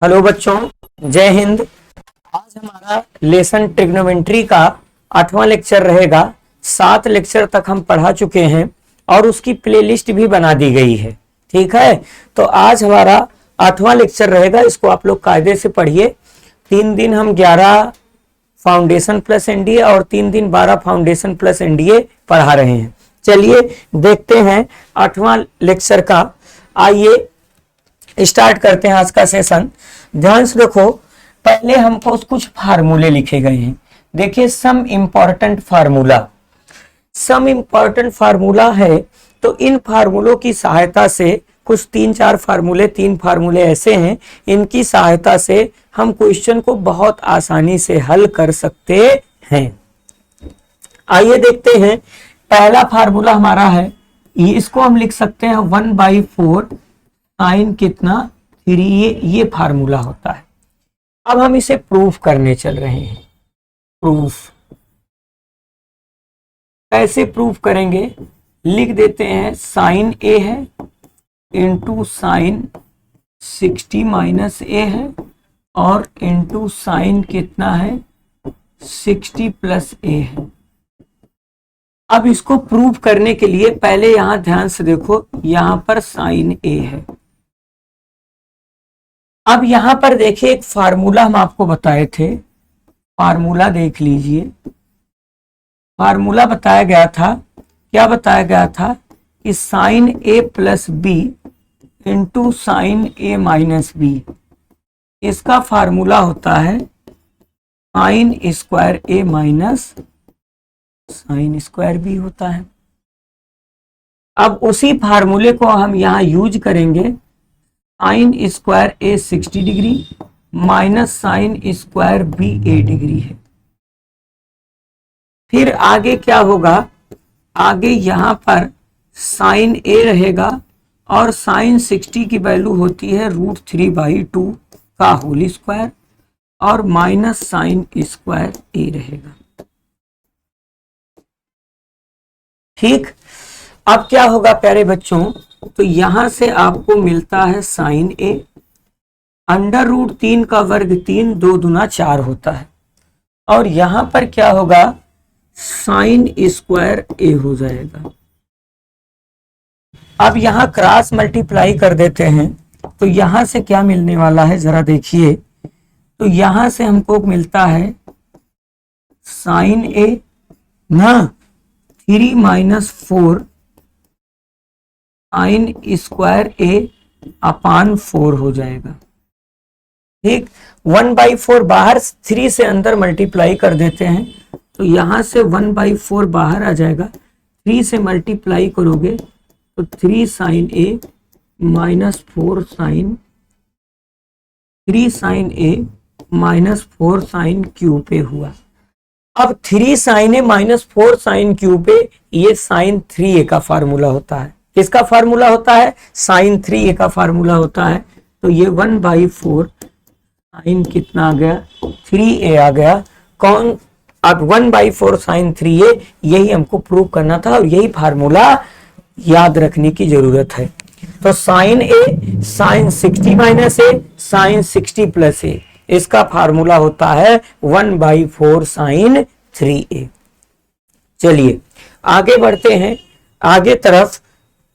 Hello बच्चों, जय हिंद। आज हमारा लेसन ट्रिग्नोमेट्री का 8वां लेक्चर रहेगा। 7 लेक्चर तक हम पढ़ा चुके हैं और उसकी प्लेलिस्ट भी बना दी गई है। ठीक है, तो आज हमारा 8वां लेक्चर रहेगा। इसको आप लोग कायदे से पढ़िए। 3 दिन हम 11 फाउंडेशन प्लस एनडीए और 3 दिन 12 फाउंडेशन प्लस एनडीए पढ़ा रहे हैं। चलिए देखते हैं 8वां लेक्चर का। आइए स्टार्ट करते हैं आज का सेशन। ध्यान से देखो, पहले हमको कुछ फार्मूले लिखे गए हैं। देखिए, सम इंपॉर्टेंट फार्मूला है। तो इन फार्मूलों की सहायता से कुछ 3-4 फार्मूले, 3 फार्मूले ऐसे हैं, इनकी सहायता से हम क्वेश्चन को बहुत आसानी से हल कर सकते हैं। आइए देखते हैं। पहला फार्मूला हमारा है, इसको हम लिख सकते हैं 1/4 साइन कितना 3। ये फार्मूला होता है। अब हम इसे प्रूफ करने चल रहे हैं। प्रूफ कैसे प्रूफ करेंगे? लिख देते हैं साइन ए है इंटू साइन 60 माइनस ए है और इंटू साइन कितना है 60 प्लस ए है। अब इसको प्रूफ करने के लिए पहले यहां ध्यान से देखो, यहां पर साइन ए है। अब यहां पर देखिए, एक फार्मूला हम आपको बताए थे। फार्मूला देख लीजिए। फार्मूला बताया गया था, क्या बताया गया था कि साइन ए प्लस बी इंटू साइन ए माइनस बी, इसका फार्मूला होता है sign square A minus sine square B होता है। अब उसी फार्मूले को हम यहां यूज करेंगे। Sine square A 60 degree minus sine square B 8 degree है। फिर आगे क्या होगा? आगे यहां पर साइन ए रहेगा और साइन 60 की वैल्यू होती है √3/2 का होल स्क्वायर और माइनस साइन स्क्वायर ए रहेगा। ठीक, अब क्या होगा प्यारे बच्चों? तो यहां से आपको मिलता है साइन ए, √3 का वर्ग 3, 2 दूना 4 होता है। और यहां पर क्या होगा? साइन स्क्वायर ए हो जाएगा। अब यहां क्रॉस मल्टीप्लाई कर देते हैं, तो यहां से क्या मिलने वाला है जरा देखिए। तो यहां से हमको मिलता है साइन ए ना 3 माइनस 4 साइन स्क्वायर ए अपान 4 हो जाएगा। ठीक, 1/4 बाहर, 3 से अंदर मल्टीप्लाई कर देते हैं, तो यहां से 1/4 बाहर आ जाएगा। 3 से मल्टीप्लाई करोगे तो 3 साइन ए माइनस 4 साइन 3 साइन ए माइनस 4 साइन क्यू पे हुआ। अब 3 साइन ए माइनस 4 साइन क्यू पे, ये साइन 3a का फार्मूला होता है। किसका फार्मूला होता है? साइन 3a का फार्मूला होता है। तो ये 1/4 साइन कितना आ गया 3a आ गया। कौन? अब 1/4 साइन 3a, यही हमको प्रूव करना था और यही फार्मूला याद रखने की जरूरत है। तो sign A sine 60 minus A sine 60 plus A, इसका फार्मूला होता है 1/4 साइन 3a। चलिए आगे बढ़ते हैं। आगे तरफ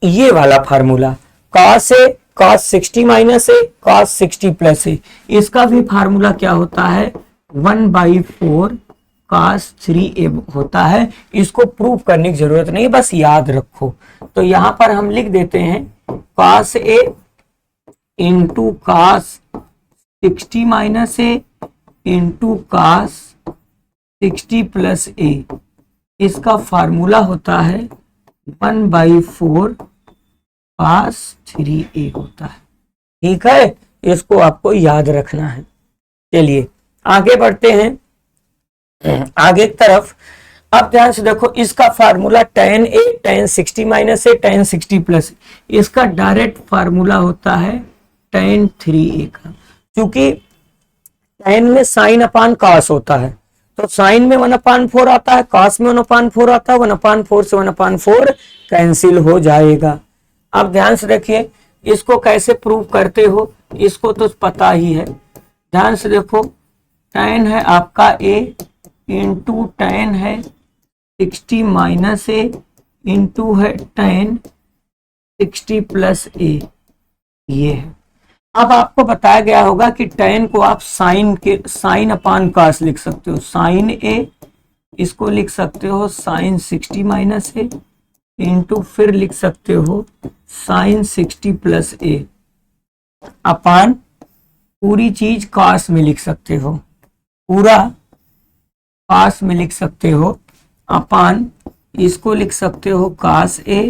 ये वाला formula cos A cos 60 minus A cos 60 plus A, इसका भी फार्मूला क्या होता है? 1/4 cos 3a होता है। इसको प्रूव करने की जरूरत नहीं, बस याद रखो। तो यहां पर हम लिख देते हैं cos a into cos 60 minus A into cos 60 plus A, इसका फार्मूला होता है 1/4 cos 3a होता है। ठीक है, इसको आपको याद रखना है। चलिए आगे बढ़ते हैं आगे की तरफ। अब ध्यान से देखो, इसका formula tan a tan 60 minus A tan 60 plus, इसका डायरेक्ट फार्मूला होता है tan 3a का। क्योंकि tan में साइन अपान cos होता है, तो साइन में 1/4 आता है, cos में 1/4 आता है। 1/4 से 1/4 कैंसिल हो जाएगा। अब ध्यान से देखिए, इसको कैसे प्रूव करते हो, इसको तो पता ही है। ध्यान से देखो, tan है आपका a इंटू tan है 60 माइनस a इंटू है tan 60 प्लस a, ये है। अब आपको बताया गया होगा कि tan को आप साइन अपान cos लिख सकते हो, साइन a, इसको लिख सकते हो साइन 60 माइनस a इंटू फिर लिख सकते हो साइन 60 प्लस a अपान पूरी चीज cos में लिख सकते हो, पूरा cos में लिख सकते हो अपान इसको लिख सकते हो cos a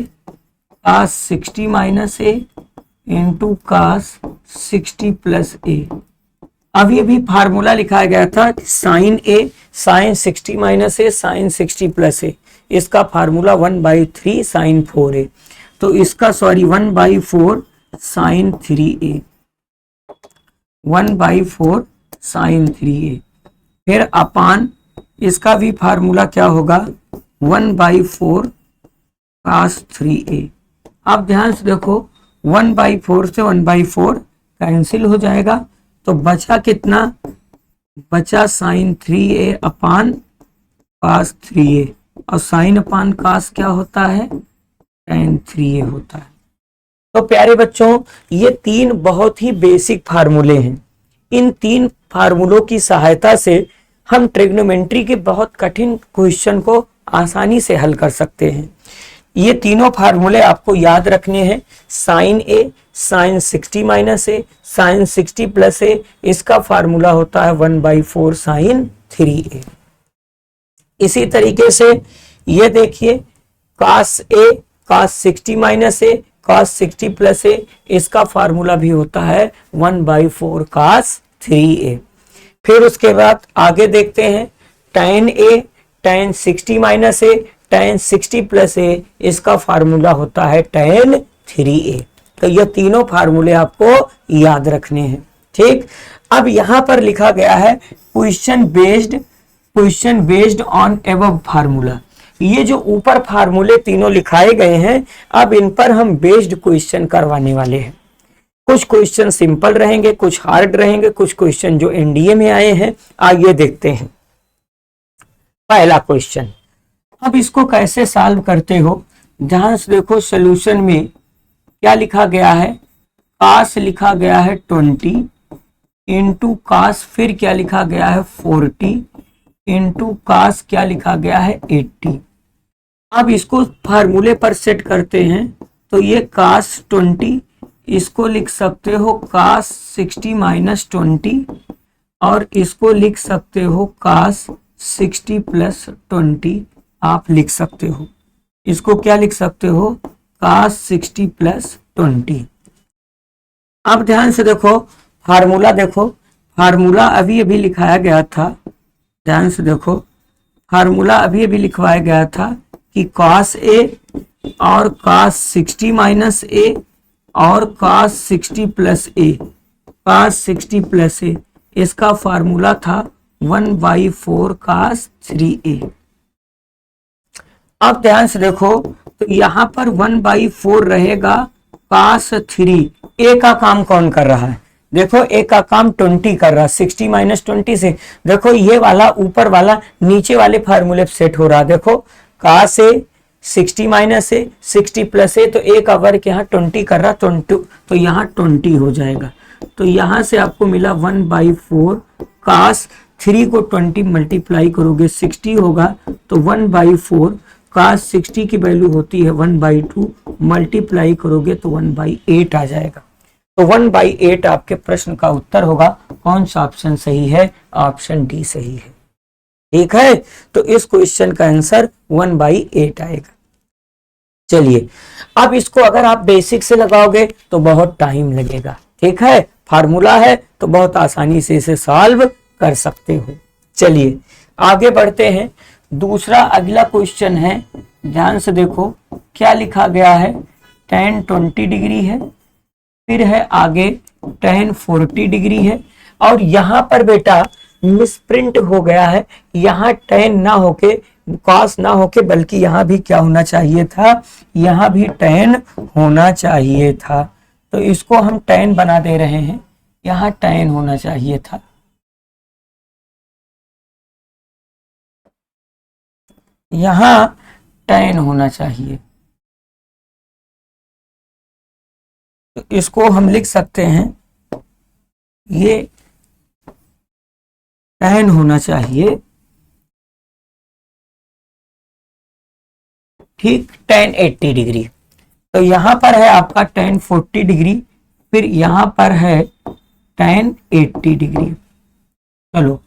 cos 60 minus a into cos 60 plus a। अब ये भी फार्मूला लिखा गया था sine a sine 60 minus a sine 60 plus a, इसका फार्मूला 1/3 साइन 4a, तो इसका 1/4 साइन 3a, 1/4 साइन 3a। फिर अपान इसका भी फार्मूला क्या होगा 1/4 cos 3a। अब ध्यान से देखो 1/4 से 1/4 कैंसिल हो जाएगा, तो बचा कितना, बचा साइन 3a अपान cos 3a, और साइन अपान cos क्या होता है tan 3a होता है। तो प्यारे बच्चों, ये तीन बहुत ही बेसिक फार्मूले हैं। इन तीन फार्मूलों की सहायता से हम ट्रिग्नोमेट्री के बहुत कठिन क्वेश्चन को आसानी से हल कर सकते हैं। ये तीनों फार्मूले आपको याद रखने हैं, sine a sine 60 minus a sine 60 plus a, इसका फार्मूला होता है 1/4 साइन 3a। इसी तरीके से ये देखिए cos a cos 60 minus a cos 60 plus a, इसका फार्मूला भी होता है 1/4 cos 3a। फिर उसके बाद आगे देखते हैं tan a tan 60 minus a tan 60 plus a, इसका फार्मूला होता है tan 3a। तो ये तीनों फार्मूले आपको याद रखने हैं, ठीक। अब यहां पर लिखा गया है question based on above formula. ये जो ऊपर फार्मूले तीनों लिखाए गए हैं, अब इन पर हम बेस्ड क्वेश्चन करवाने वाले हैं। कुछ क्वेश्चन सिंपल रहेंगे, कुछ हार्ड रहेंगे, कुछ क्वेश्चन जो एनडीए में आए हैं। आइए देखते हैं पहला क्वेश्चन। अब इसको कैसे सॉल्व करते हो, ध्यान से देखो। सॉल्यूशन में क्या लिखा गया है, cos लिखा गया है 20 इंटू cos, फिर क्या लिखा गया है 40 इंटू cos, क्या लिखा गया है 80। अब इसको फार्मूले पर सेट करते हैं, तो ये cos 20, इसको लिख सकते हो cos 60 माइनस 20, और इसको लिख सकते हो cos 60 प्लस 20 आप लिख सकते हो। इसको क्या लिख सकते हो cos 60 प्लस 20। अब ध्यान से देखो फार्मूला, देखो फार्मूला अभी अभी लिखाया गया था। ध्यान से देखो फार्मूला अभी अभी लिखवाया गया था कि cos a और cos 60 माइनस a और cos 60 plus a, cos 60 plus a, इसका फार्मूला था 1/4 cos 3a। अब ध्यान से देखो, तो यहां पर 1/4 रहेगा cos 3। a का काम कौन कर रहा है, देखो a का काम 20 कर रहा है, 60 माइनस 20 से। देखो ये वाला ऊपर वाला नीचे वाले फार्मूले सेट हो रहा है। देखो cos a 60 minus a 60 plus a, तो a का वर्ग यहाँ 20 कर रहा, 20, तो यहाँ 20 हो जाएगा। तो यहाँ से आपको मिला 1/4 cos 3 को 20 मल्टीप्लाई करोगे 60 होगा, तो 1/4 cos 60 की वैल्यू होती है 1/2, मल्टीप्लाई करोगे तो 1/8 आ जाएगा। तो 1/8 आपके प्रश्न का उत्तर होगा। कौन सा ऑप्शन सही है, ऑप्शन डी सही है, ठीक है। तो इस क्वेश्चन का आंसर 1/8 आएगा। चलिए अब इसको अगर आप बेसिक से लगाओगे तो बहुत टाइम लगेगा, ठीक है। फार्मूला है तो बहुत आसानी से इसे सॉल्व कर सकते हो। चलिए आगे बढ़ते हैं। दूसरा अगला क्वेश्चन है, ध्यान से देखो क्या लिखा गया है, tan 20 डिग्री है, फिर है आगे tan 40 डिग्री है, और यहाँ पर बेटा मिसप्रिंट हो गया है। यहाँ tan ना होके cos ना होके, बल्कि यहाँ भी क्या होना चाहिए था, यहाँ भी tan होना चाहिए था। तो इसको हम tan बना दे रहे हैं, यहाँ tan होना चाहिए था, यहाँ tan होना चाहिए। तो इसको हम लिख सकते हैं, ये tan होना चाहिए, ठीक, tan 80 डिग्री। तो यहां पर है आपका tan 40 डिग्री, फिर यहां पर है tan 80 डिग्री। चलो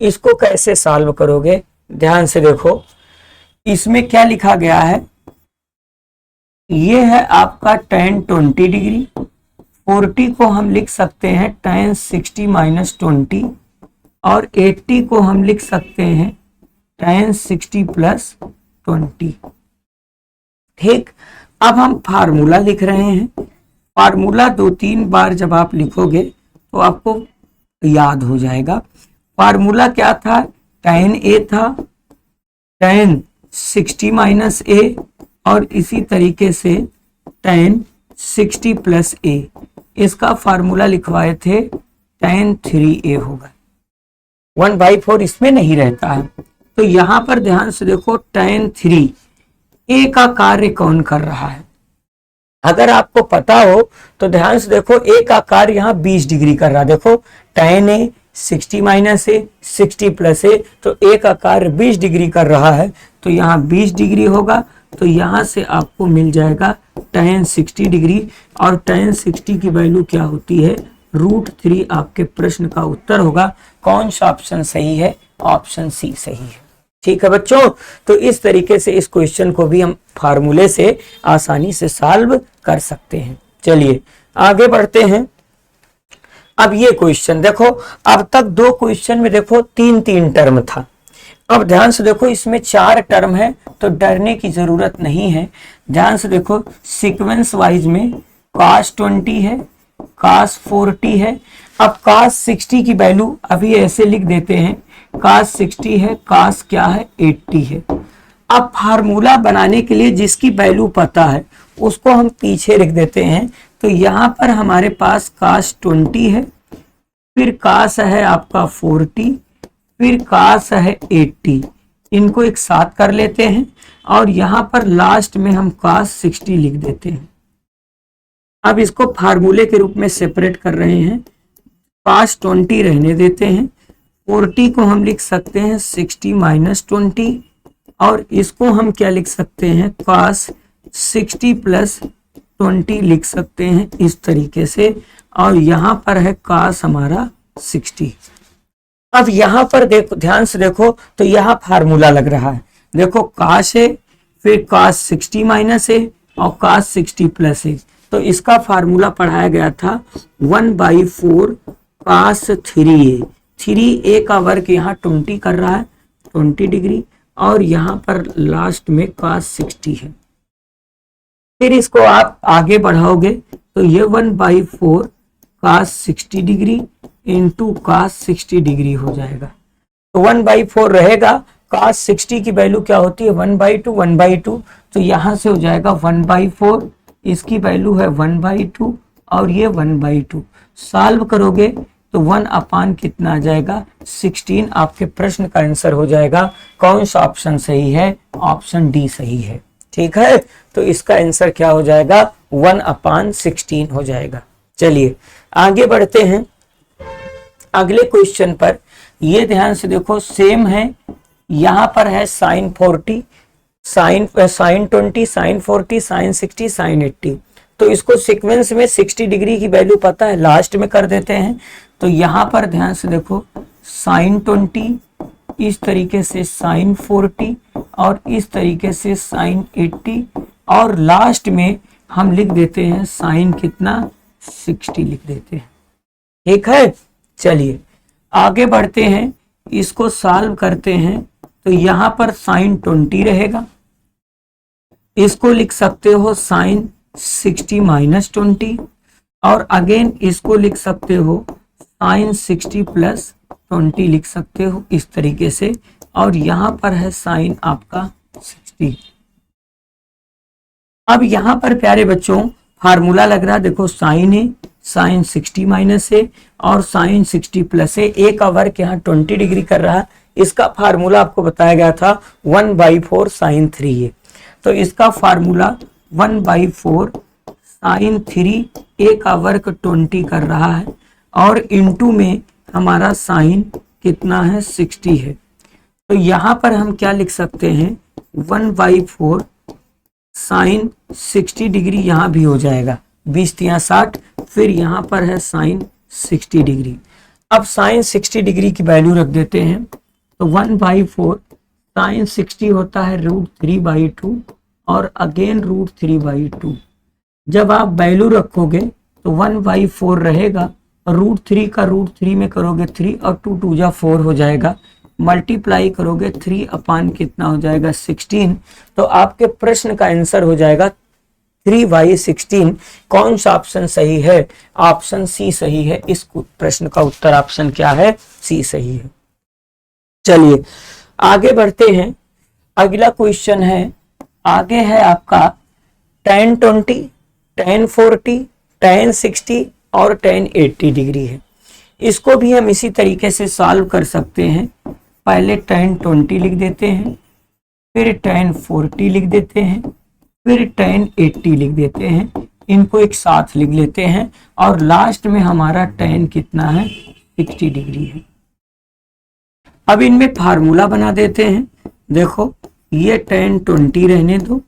इसको कैसे सॉल्व करोगे, ध्यान से देखो, इसमें क्या लिखा गया है, ये है आपका tan 20 डिग्री, 40 को हम लिख सकते हैं tan 60 माइनस 20, और 80 को हम लिख सकते हैं tan 60 प्लस 20। ठीक, अब हम फार्मूला लिख रहे हैं। फार्मूला 2-3 बार जब आप लिखोगे तो आपको याद हो जाएगा। फार्मूला क्या था, tan a था, tan 60 माइनस a, और इसी तरीके से tan 60 प्लस a। इसका फार्मूला लिखवाए थे tan 3a होगा, 1/4 इसमें नहीं रहता है। तो यहां पर ध्यान से देखो, tan 3a का कार्य कौन कर रहा है, अगर आपको पता हो तो ध्यान से देखो, a का कार्य यहाँ 20 डिग्री कर रहा है। देखो tan a 60 minus a 60 plus a, तो a का कार्य 20 डिग्री कर रहा है, तो यहाँ 20 डिग्री होगा। तो यहाँ से आपको मिल जाएगा tan 60 डिग्री, और tan 60 की वैल्यू क्या होती है, √3 आपके प्रश्न का उत्तर होगा। कौन सा ऑप्शन सही है, ऑप्शन सी सही है। ठीक है बच्चों, तो इस तरीके से इस क्वेश्चन को भी हम फार्मूले से आसानी से सॉल्व कर सकते हैं। चलिए आगे बढ़ते हैं। अब ये क्वेश्चन देखो, अब तक 2 क्वेश्चन में देखो 3-3 टर्म था, अब ध्यान से देखो इसमें 4 टर्म है, तो डरने की जरूरत नहीं है। ध्यान से देखो, सीक्वेंस वाइज में cos 20 है, cos 40 है। अब cos 60 की वैल्यू अभी ऐसे लिख देते हैं, cos 60 है, cos क्या है 80 है। अब फार्मूला बनाने के लिए जिसकी वैल्यू पता है उसको हम पीछे लिख देते हैं। तो यहाँ पर हमारे पास cos 20 है, फिर cos है आपका 40, फिर cos है 80, इनको एक साथ कर लेते हैं, और यहाँ पर लास्ट में हम cos 60 लिख देते हैं। अब इसको फार्मूले के रूप में सेपरेट कर रहे हैं, cos 20 रहने देते हैं, 40 को हम लिख सकते हैं 60 माइनस 20, और इसको हम क्या लिख सकते हैं, cos 60 प्लस 20 लिख सकते हैं इस तरीके से, और यहाँ पर है cos हमारा 60। अब यहाँ पर देखो, ध्यान से देखो, तो यहाँ फार्मूला लग रहा है, देखो cos है, फिर cos 60 माइनस है, और cos 60 प्लस है। तो इसका फार्मूला पढ़ाया गया था 1/4 cos 3a। 3a का वर्ग यहाँ 20 कर रहा है, 20 डिग्री, और यहाँ पर लास्ट में cos 60 है। फिर इसको आप आगे बढ़ाओगे तो ये 1/4 cos 60 degree into cos 60 degree हो जाएगा। तो 1/4 रहेगा, cos 60 की वैल्यू क्या होती है 1/2, 1/2, तो यहाँ से हो जाएगा 1/4, इसकी वैल्यू है 1/2, और ये 1/2। सॉल्व करोगे तो 1 अपान कितना आ जाएगा 16, आपके प्रश्न का आंसर हो जाएगा। कौन सा ऑप्शन सही है, ऑप्शन डी सही है। ठीक है, तो इसका आंसर क्या हो जाएगा 1/16 हो जाएगा। चलिए आगे बढ़ते हैं अगले क्वेश्चन पर। ये ध्यान से देखो, सेम है, यहाँ पर है sin 40, sin 20, sin 40, sin 60, sin 80। तो इसको सीक्वेंस में 60 डिग्री की वैल्यू पता है, लास्ट में कर देते हैं। तो यहाँ पर ध्यान से देखो, sin 20, इस तरीके से sin 40, और इस तरीके से sin 80, और लास्ट में हम लिख देते हैं sin कितना 60 लिख देते हैं। ठीक है, चलिए आगे बढ़ते हैं, इसको सॉल्व करते हैं। तो यहाँ पर sin 20 रहेगा, इसको लिख सकते हो sin 60 माइनस 20, और अगेन इसको लिख सकते हो sin 60 प्लस 20 लिख सकते हो इस तरीके से, और यहाँ पर है sin आपका 60। अब यहाँ पर प्यारे बच्चों फार्मूला लग रहा है, देखो साइन ए साइन 60 माइनस ए और साइन 60 प्लस ए, ए का वर्ग यहाँ 20 डिग्री कर रहा है। इसका फार्मूला आपको बताया गया था 1/4 साइन 3a। तो इसका फार्मूला 1/4 साइन 3a का वर्ग 20 कर रहा है और इनटू में हमारा साइन कितना है 60 है। तो यहाँ पर हम क्या लिख सकते हैं 1/4 साइन 60 डिग्री, यहाँ भी हो जाएगा 20×60, फिर यहाँ पर है साइन 60 डिग्री। अब साइन 60 डिग्री की वैल्यू रख देते हैं, तो 1/4 साइन 60 होता है √3/2 और अगेन √3/2। जब आप वैल्यू रखोगे तो 1/4 रहेगा, √3 का √3 में करोगे 3 और 2 2 जा 4 हो जाएगा, मल्टीप्लाई करोगे 3 अपान कितना हो जाएगा 16। तो आपके प्रश्न का आंसर हो जाएगा 3/16। कौन सा ऑप्शन सही है? ऑप्शन सी सही है। इस प्रश्न का उत्तर ऑप्शन क्या है? सी सही है। चलिए आगे बढ़ते हैं। अगला क्वेश्चन है, आगे है आपका tan 20, tan 40, tan 60 और tan 80 डिग्री है। इसको भी हम इसी तरीके से सॉल्व कर सकते हैं। पहले tan 20 लिख देते हैं, फिर tan 40 लिख देते हैं, फिर tan 80 लिख देते हैं, इनको एक साथ लिख लेते हैं और लास्ट में हमारा tan कितना है 60 डिग्री है। अब इनमें फार्मूला बना देते हैं। देखो ये tan 20 रहने दो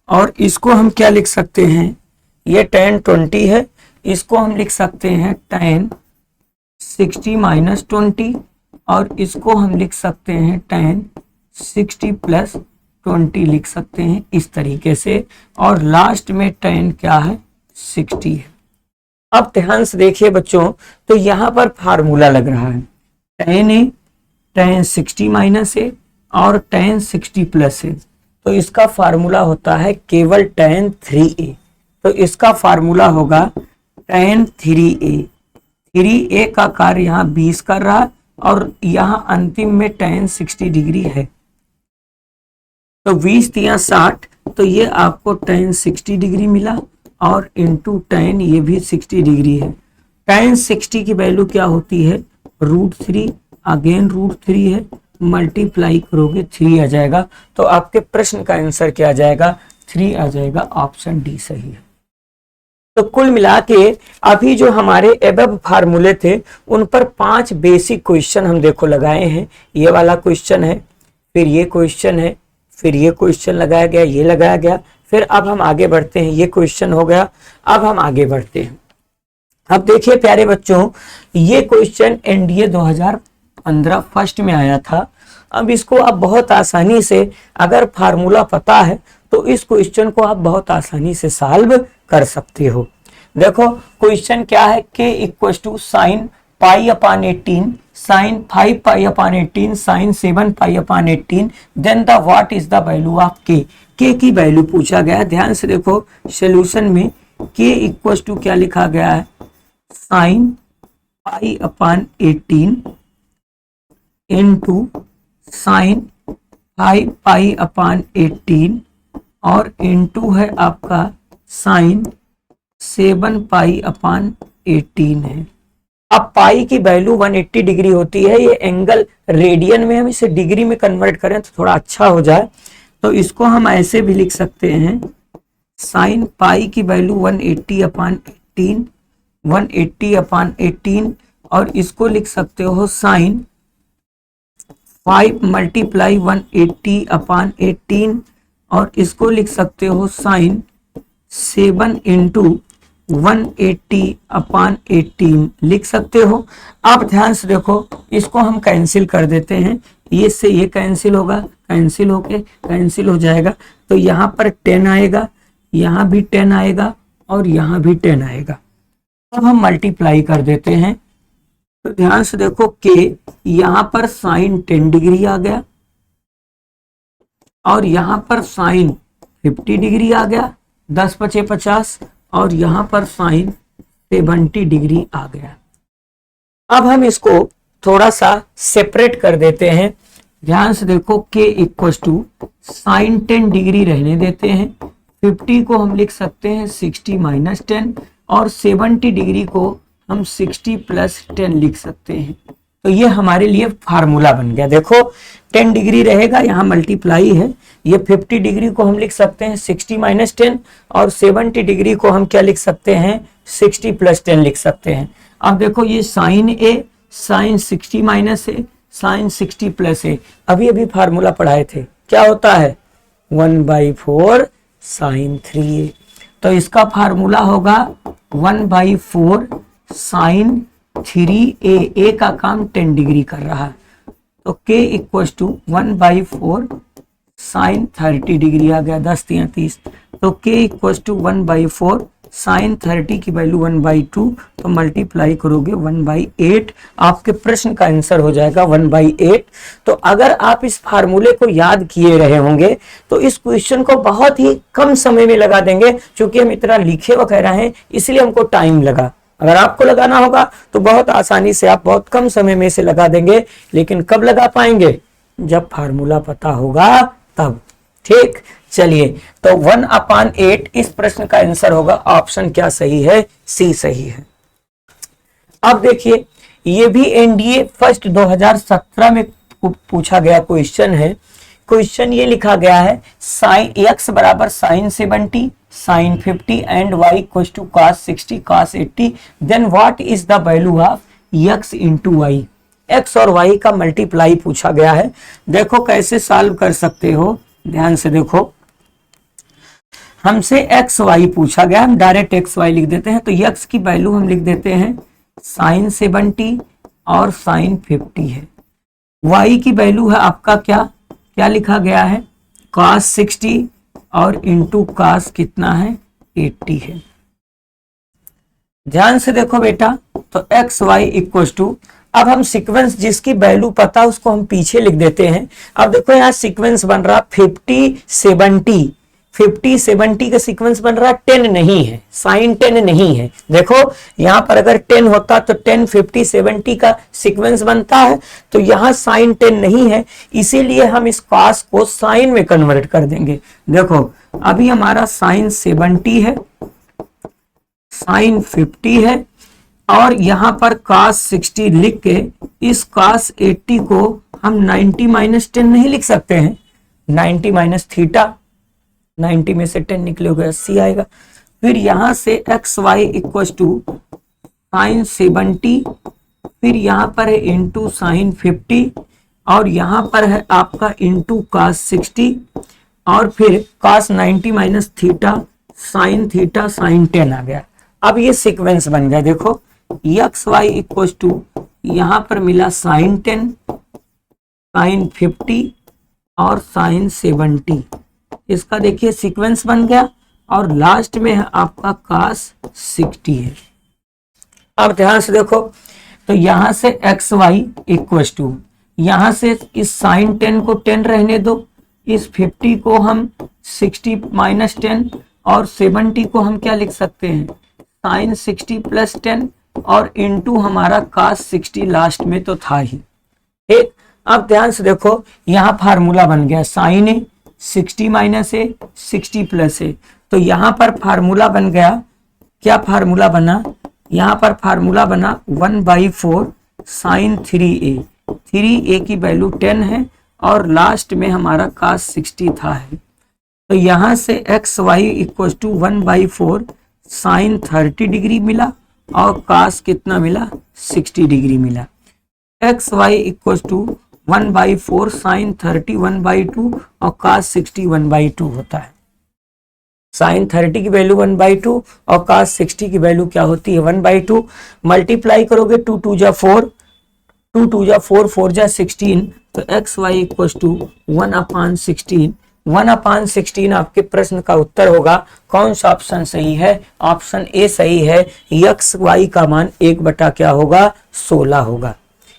और इसको हम क्या लिख सकते हैं, ये tan 20 है, इसको हम लिख सकते हैं tan 60 माइनस 20 और इसको हम लिख सकते हैं tan 60 प्लस 20 लिख सकते हैं इस तरीके से, और लास्ट में tan क्या है 60 है। अब ध्यान से देखिए बच्चों, तो यहाँ पर फार्मूला लग रहा है tan ए tan 60 माइनस ए और tan 60 प्लस ए, तो इसका फार्मूला होता है केवल tan 3a। तो इसका फार्मूला होगा tan 3a। 3a का कार्य यहाँ 20 कर रहा है और यहाँ अंतिम में tan 60 डिग्री है, तो 20×60, तो ये आपको tan 60 डिग्री मिला और इंटू tan ये भी 60 डिग्री है। tan 60 की वैल्यू क्या होती है √3, अगेन √3 है, मल्टीप्लाई करोगे 3 आ जाएगा। तो आपके प्रश्न का आंसर क्या आ जाएगा 3 आ जाएगा। ऑप्शन डी सही है। तो कुल मिला के अभी जो हमारे एबव फार्मूले थे उन पर 5 बेसिक क्वेश्चन हम देखो लगाए हैं। ये वाला क्वेश्चन है, फिर ये क्वेश्चन है, फिर ये क्वेश्चन लगाया गया, ये लगाया गया, फिर अब हम आगे बढ़ते हैं। ये क्वेश्चन हो गया, अब हम आगे बढ़ते हैं। अब देखिए प्यारे बच्चों, ये क्वेश्चन एनडीए 2015 फर्स्ट में आया था। अब इसको आप बहुत आसानी से, अगर फार्मूला पता है तो इस क्वेश्चन को आप बहुत आसानी से सॉल्व कर सकते हो। देखो क्वेश्चन क्या है, k equal to sine π/18 sine 5π/18 sine 7π/18, then the what is the value of k। k की वैल्यू पूछा गया है। ध्यान से देखो सॉल्यूशन में k इक्वल टू क्या लिखा गया है साइन π/18 इंटू साइन 5π/18 और इंटू है आपका साइन 7π/18 है। अब पाई की वैल्यू 180 डिग्री होती है। ये एंगल रेडियन में, हम इसे डिग्री में कन्वर्ट करें तो थोड़ा अच्छा हो जाए, तो इसको हम ऐसे भी लिख सकते हैं साइन पाई की वैल्यू 180/18 180/18 और इसको लिख सकते हो साइन 5 मल्टीप्लाई 180/18 और इसको लिख सकते हो साइन 7 इंटू 180/18 लिख सकते हो। आप ध्यान से देखो, इसको हम कैंसिल कर देते हैं, ये से ये कैंसिल होगा, कैंसिल होके कैंसिल हो जाएगा, तो यहाँ पर 10 आएगा, यहाँ भी 10 आएगा और यहाँ भी 10 आएगा। अब हम मल्टीप्लाई कर देते हैं, तो ध्यान से देखो के यहाँ पर साइन 10 डिग्री आ गया और यहाँ पर साइन 50 डिग्री आ गया, 10×5 = 50, और यहाँ पर साइन 70 डिग्री आ गया। अब हम इसको थोड़ा सा सेपरेट कर देते हैं। ध्यान से देखो k equal to sine 10 degree रहने देते हैं, 50 को हम लिख सकते हैं 60 माइनस 10 और 70 डिग्री को हम 60 प्लस 10 लिख सकते हैं। तो ये हमारे लिए फार्मूला बन गया। देखो 10 डिग्री रहेगा, यहाँ मल्टीप्लाई है। ये 50 डिग्री को हम लिख सकते हैं 60 माइनस 10 और 70 डिग्री को हम क्या लिख सकते हैं 60 प्लस 10 लिख सकते हैं। अब देखो ये sign A sine 60 minus A sine 60 plus ए, अभी अभी फार्मूला पढ़ाए थे, क्या होता है 1/4 साइन 3a। तो इसका फार्मूला होगा 1/4 साइन 3a। ए का काम 10 डिग्री कर रहा है, तो k equal to 1/4 sine 30 degree आ गया, 10 3 30। तो k इक्वल टू 1/4 साइन 30 की वैल्यू 1/2, तो मल्टीप्लाई करोगे 1/8, आपके प्रश्न का आंसर हो जाएगा 1/8। तो अगर आप इस फार्मूले को याद किए रहे होंगे तो इस क्वेश्चन को बहुत ही कम समय में लगा देंगे। क्योंकि हम इतना लिखे वगैरह हैं इसलिए हमको टाइम लगा। अगर आपको लगाना होगा तो बहुत आसानी से आप बहुत कम समय में से लगा देंगे, लेकिन कब लगा पाएंगे जब फार्मूला पता होगा तब। ठीक, चलिए तो 1/8 इस प्रश्न का आंसर होगा। ऑप्शन क्या सही है, सी सही है। अब देखिए ये भी एनडीए फर्स्ट 2017 में पूछा गया क्वेश्चन है। क्वेश्चन ये लिखा गया है साइन x बराबर sine 70 sine 50 and y equals to cos 60 cos 80, then what is the value of x into Y. x और y का मल्टीप्लाई पूछा गया है। देखो कैसे सॉल्व कर सकते हो, ध्यान से देखो। हमसे एक्स वाई पूछा गया, हम डायरेक्ट एक्स वाई लिख देते हैं। तो x की वैल्यू हम लिख देते हैं साइन 70 और साइन 50 है। y की वैल्यू है आपका क्या क्या लिखा गया है cos 60 और इंटू cos कितना है 80 है। ध्यान से देखो बेटा, तो एक्स वाई इक्वल टू, अब हम सीक्वेंस जिसकी वैल्यू पता उसको हम पीछे लिख देते हैं। अब देखो यहाँ सीक्वेंस बन रहा 50 70 का सीक्वेंस बन रहा 10 नहीं है, साइन 10 नहीं है। देखो यहाँ पर अगर 10 होता तो 10 50 70 का सीक्वेंस बनता है, तो यहाँ साइन 10 नहीं है, इसीलिए हम इस cos को साइन में कन्वर्ट कर देंगे। देखो अभी हमारा साइन 70 है, साइन 50 है और यहाँ पर cos 60 लिख के इस cos 80 को हम 90 माइनस 10 नहीं लिख सकते हैं, 90 माइनस थीटा, 90 में से 10 निकलेगा 80 आएगा। फिर यहां से X Y equal to sine 70, फिर यहां पर है इंटू साइन 50 और यहां पर है आपका इंटू cos 60 और फिर cos 90 माइनस थीटा साइन 10 आ गया। अब ये सीक्वेंस बन गया। देखो एक्स वाई इक्वल टू यहां पर मिला साइन 10 साइन 50 और साइन 70, इसका देखिए सीक्वेंस बन गया और लास्ट में है आपका cos 60 है। अब ध्यान से देखो, तो यहां से एक्स वाई इक्वल टू, यहां से इस साइन 10 को 10 रहने दो, इस 50 को हम 60 माइनस 10 और 70 को हम क्या लिख सकते हैं साइन 60 प्लस 10 और इंटू हमारा cos 60 लास्ट में तो था ही। ठीक, अब ध्यान से देखो यहाँ फार्मूला बन गया साइन ए 60 माइनस ए 60 प्लस ए। तो यहाँ पर फार्मूला बन गया, क्या फार्मूला बना, यहाँ पर फार्मूला बना 1/4 साइन 3a। 3a की वैल्यू 10 है और लास्ट में हमारा cos 60 था है। तो यहाँ से X Y equal to 1/4 sine 30 degree मिला और cos कितना मिला 60 डिग्री मिला। X Y equal to 1/4 sine 30 1/2 और cos 60 1/2 होता है। साइन 30 की वैल्यू 1/2 और cos 60 की वैल्यू क्या होती है 1/2। मल्टीप्लाई करोगे 2 2 जा 4, 2 2 जा 4, 4 जा 16, तो एक्स वाई इक्वल टू 1/16। 1/16 आपके प्रश्न का उत्तर होगा। कौन सा ऑप्शन सही है, ऑप्शन ए सही है। एक्स वाई का मान 1 क्या होगा 16 होगा।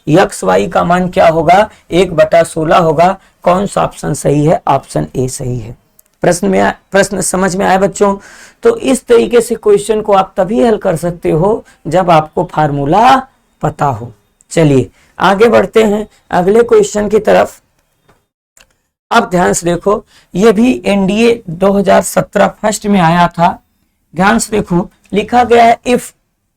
एक्स वाई का मान क्या होगा 1/16 होगा। कौन सा ऑप्शन सही है, ऑप्शन ए सही है। प्रश्न समझ में आया बच्चों। तो इस तरीके से क्वेश्चन को आप तभी हल कर सकते हो जब आपको फार्मूला पता हो। चलिए आगे बढ़ते हैं अगले क्वेश्चन की तरफ। अब ध्यान से देखो, ये भी एनडीए 2017 फर्स्ट में आया था। ध्यान से देखो लिखा गया है इफ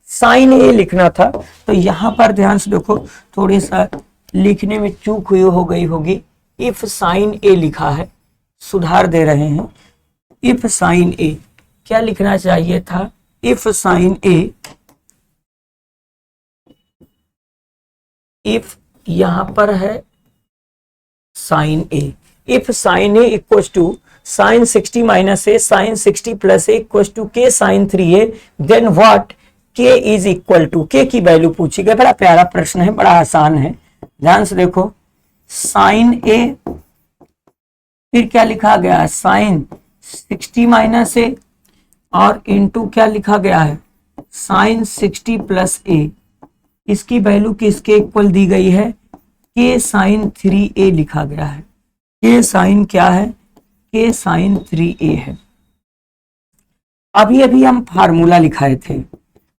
साइन ए लिखना था, तो यहां पर ध्यान से देखो थोड़ी सा लिखने में चूक हुई हो गई होगी। इफ साइन ए लिखा है, सुधार दे रहे हैं। इफ साइन ए क्या लिखना चाहिए था? इफ साइन ए, इफ यहां पर है sine A, if sine A equal to sine 60 minus A sine 60 plus A equal to K sine 3a, then what K is equal to, K की value पूछी गई। बड़ा प्यारा प्रश्न है, बड़ा आसान है। ध्यान से देखो साइन ए, फिर क्या लिखा गया है? साइन 60 माइनस ए और इनटू क्या लिखा गया है? साइन 60 प्लस ए। इसकी वैल्यू किसके इक्वल दी गई है? के साइन 3a लिखा गया है। के साइन क्या है? के साइन 3a है। अभी अभी हम फार्मूला लिखाए थे,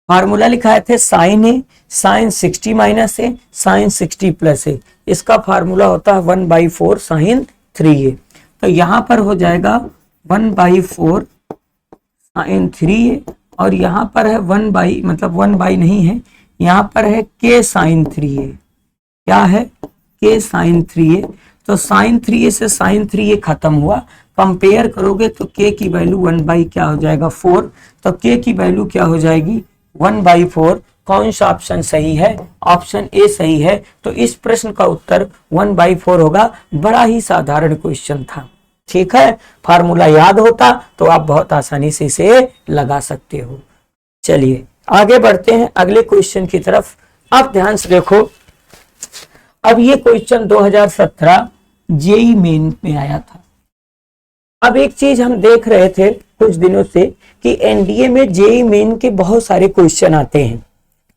फार्मूला लिखाए थे sign A sine 60 minus A sine 60 plus A. इसका फार्मूला होता है 1/4 साइन 3a। तो यहां पर हो जाएगा 1/4 साइन 3a, और यहां पर है 1 मतलब 1 नहीं है, यहां पर है के साइन 3a। क्या है? के साइन 3a। तो साइन 3a से साइन 3a खत्म हुआ, कंपेयर करोगे तो के की वैल्यू 1 क्या हो जाएगा? 4। तो के की वैल्यू क्या हो जाएगी? 1/4। कौन सा ऑप्शन सही है? ऑप्शन ए सही है। तो इस प्रश्न का उत्तर 1/4 होगा। बड़ा ही साधारण क्वेश्चन था, ठीक है। फार्मूला याद होता तो आप बहुत आसानी से इसे लगा सकते हो। चलिए आगे बढ़ते हैं अगले क्वेश्चन की तरफ। आप ध्यान से देखो, अब ये क्वेश्चन 2017 जेई मेन में आया था। अब एक चीज हम देख रहे थे कुछ दिनों से कि एनडीए में जेई मेन के बहुत सारे क्वेश्चन आते हैं,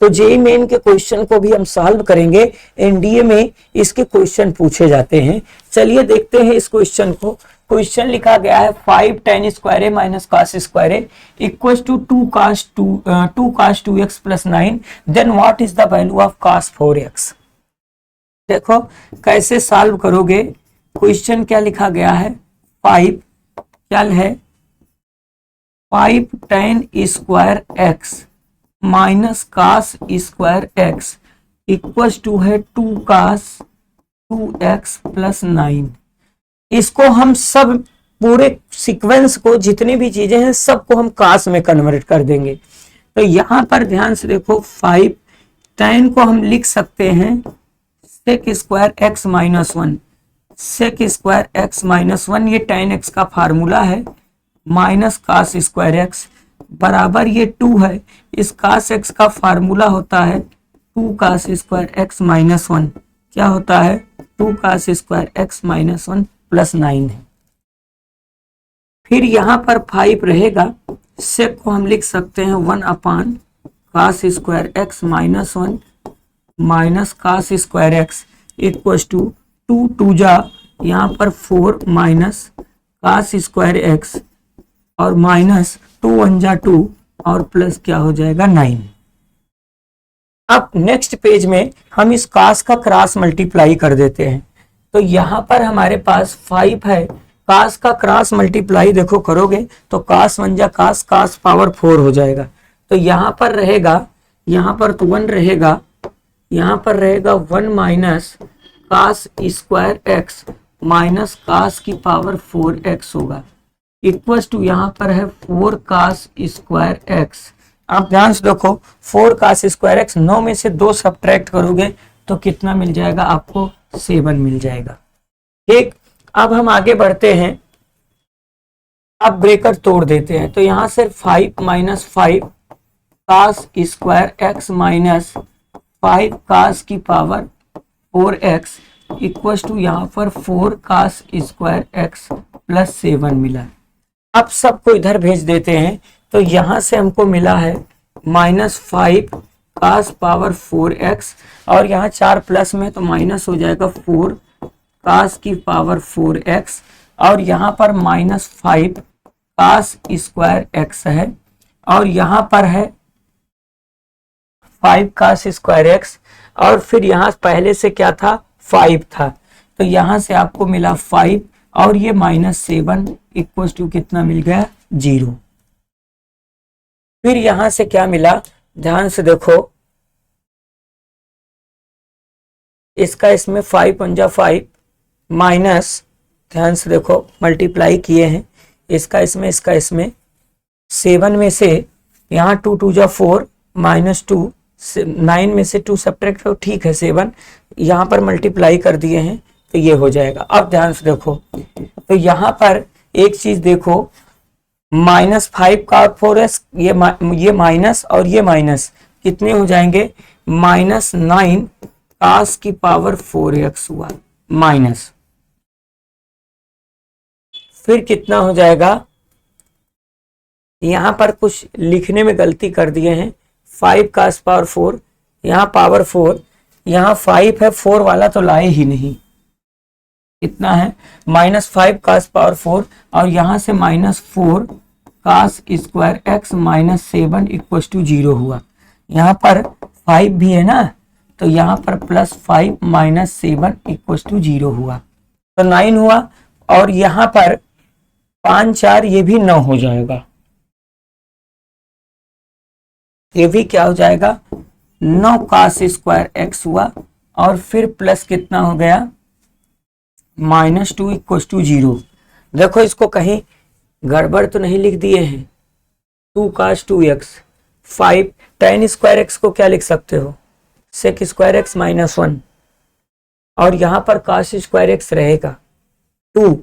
तो जेई मेन के क्वेश्चन को भी हम सॉल्व करेंगे। एनडीए में इसके क्वेश्चन पूछे जाते हैं। चलिए देखते हैं इस क्वेश्चन को। क्वेश्चन लिखा गया है 5 tan square A minus cos square A equal to 2 cos 2x plus 9, then what is the value of cos 4x। देखो कैसे सॉल्व करोगे। क्वेश्चन क्या लिखा गया है? 5 क्या है? 5 tan square x minus cos square x equal to है 2 cos 2x प्लस 9। इसको हम सब पूरे सीक्वेंस को, जितनी भी चीजें हैं सबको हम cos में कन्वर्ट कर देंगे। तो यहां पर ध्यान से देखो 5 tan को हम लिख सकते हैं sec square x minus 1, sec square x minus 1, ये tan x का फार्मूला है, माइनस cos स्क्वायर x बराबर ये 2 है। इस cos x का फार्मूला होता है 2 cos स्क्वायर x माइनस 1। क्या होता है? 2 cos square x minus 1 plus 9 है। फिर यहां पर 5 रहेगा, sec को हम लिख सकते हैं 1 cos square x minus 1 minus cos square x equal to 2 जा यहाँ पर 4 माइनस cos स्क्वायर x और माइनस 2 1 जा 2 और प्लस क्या हो जाएगा 9। अब नेक्स्ट पेज में हम इस cos का क्रॉस मल्टीप्लाई कर देते हैं। तो यहाँ पर हमारे पास 5 है, cos का क्रॉस मल्टीप्लाई देखो करोगे तो cos 1 जा cos पावर 4 हो जाएगा। तो यहाँ पर रहेगा, यहाँ पर तो 1 रहेगा, यहाँ पर रहेगा 1 minus cos square x minus cos की पावर 4x होगा इक्वल टू यहाँ पर है 4 cos स्क्वायर x। आप ध्यान से देखो 4 cos स्क्वायर x, 9 में से 2 सब्ट्रैक्ट करोगे तो कितना मिल जाएगा आपको? 7 मिल जाएगा। ठीक, अब हम आगे बढ़ते हैं। अब ब्रेकर तोड़ देते हैं। तो यहाँ से 5 minus 5 cos square x minus 5 cos की पावर 4x इक्वल टू यहाँ पर 4 cos स्क्वायर x प्लस 7 मिला। अब सबको इधर भेज देते हैं। तो यहाँ से हमको मिला है माइनस 5 cos पावर 4x और यहाँ 4 प्लस में तो माइनस हो जाएगा 4 cos की पावर 4x और यहाँ पर माइनस 5 cos स्क्वायर x है और यहाँ पर है 5 cos स्क्वायर x और फिर यहाँ पहले से क्या था? 5 था। तो यहाँ से आपको मिला 5 और ये -7 इक्वल टू कितना मिल गया 0। फिर यहां से क्या मिला, ध्यान से देखो, इसका इसमें 5 × 5 माइनस, ध्यान से देखो मल्टीप्लाई किए हैं, इसका इसमें 7 में से यहाँ 2 × 2 = 4 -2, 9 में से 2 सब्ट्रैक्ट करो, ठीक है 7 यहाँ पर मल्टीप्लाई कर दिए हैं तो ये हो जाएगा। अब ध्यान से देखो, तो यहाँ पर एक चीज देखो, -5 का 4x, ये माइनस और ये माइनस कितने हो जाएंगे, -9 cos की पावर 4x हुआ माइनस, फिर कितना हो जाएगा, यहां पर कुछ लिखने में गलती कर दिए हैं, 5 cos पावर 4, यहाँ पावर 4, यहाँ 5 है, 4 वाला तो लाए ही नहीं, कितना है -5 cos पावर 4, और यहां से -4 cos square x -7 equal to 0 हुआ। यहाँ पर 5 भी है ना, तो यहाँ पर +5 -7 इक्वल टू 0 हुआ, तो 9 हुआ, और यहाँ पर 5 4 ये भी 9 हो जाएगा, ये भी क्या हो जाएगा 9 cos स्क्वायर x हुआ, और फिर प्लस कितना हो गया -2 इक्वल टू 0। देखो इसको कहीं गड़बड़ तो नहीं लिख दिए हैं, 2 cos 2x, 5 tan square x को क्या लिख सकते हो sec स्क्वायर x -1, और यहां पर cos स्क्वायर x रहेगा 2,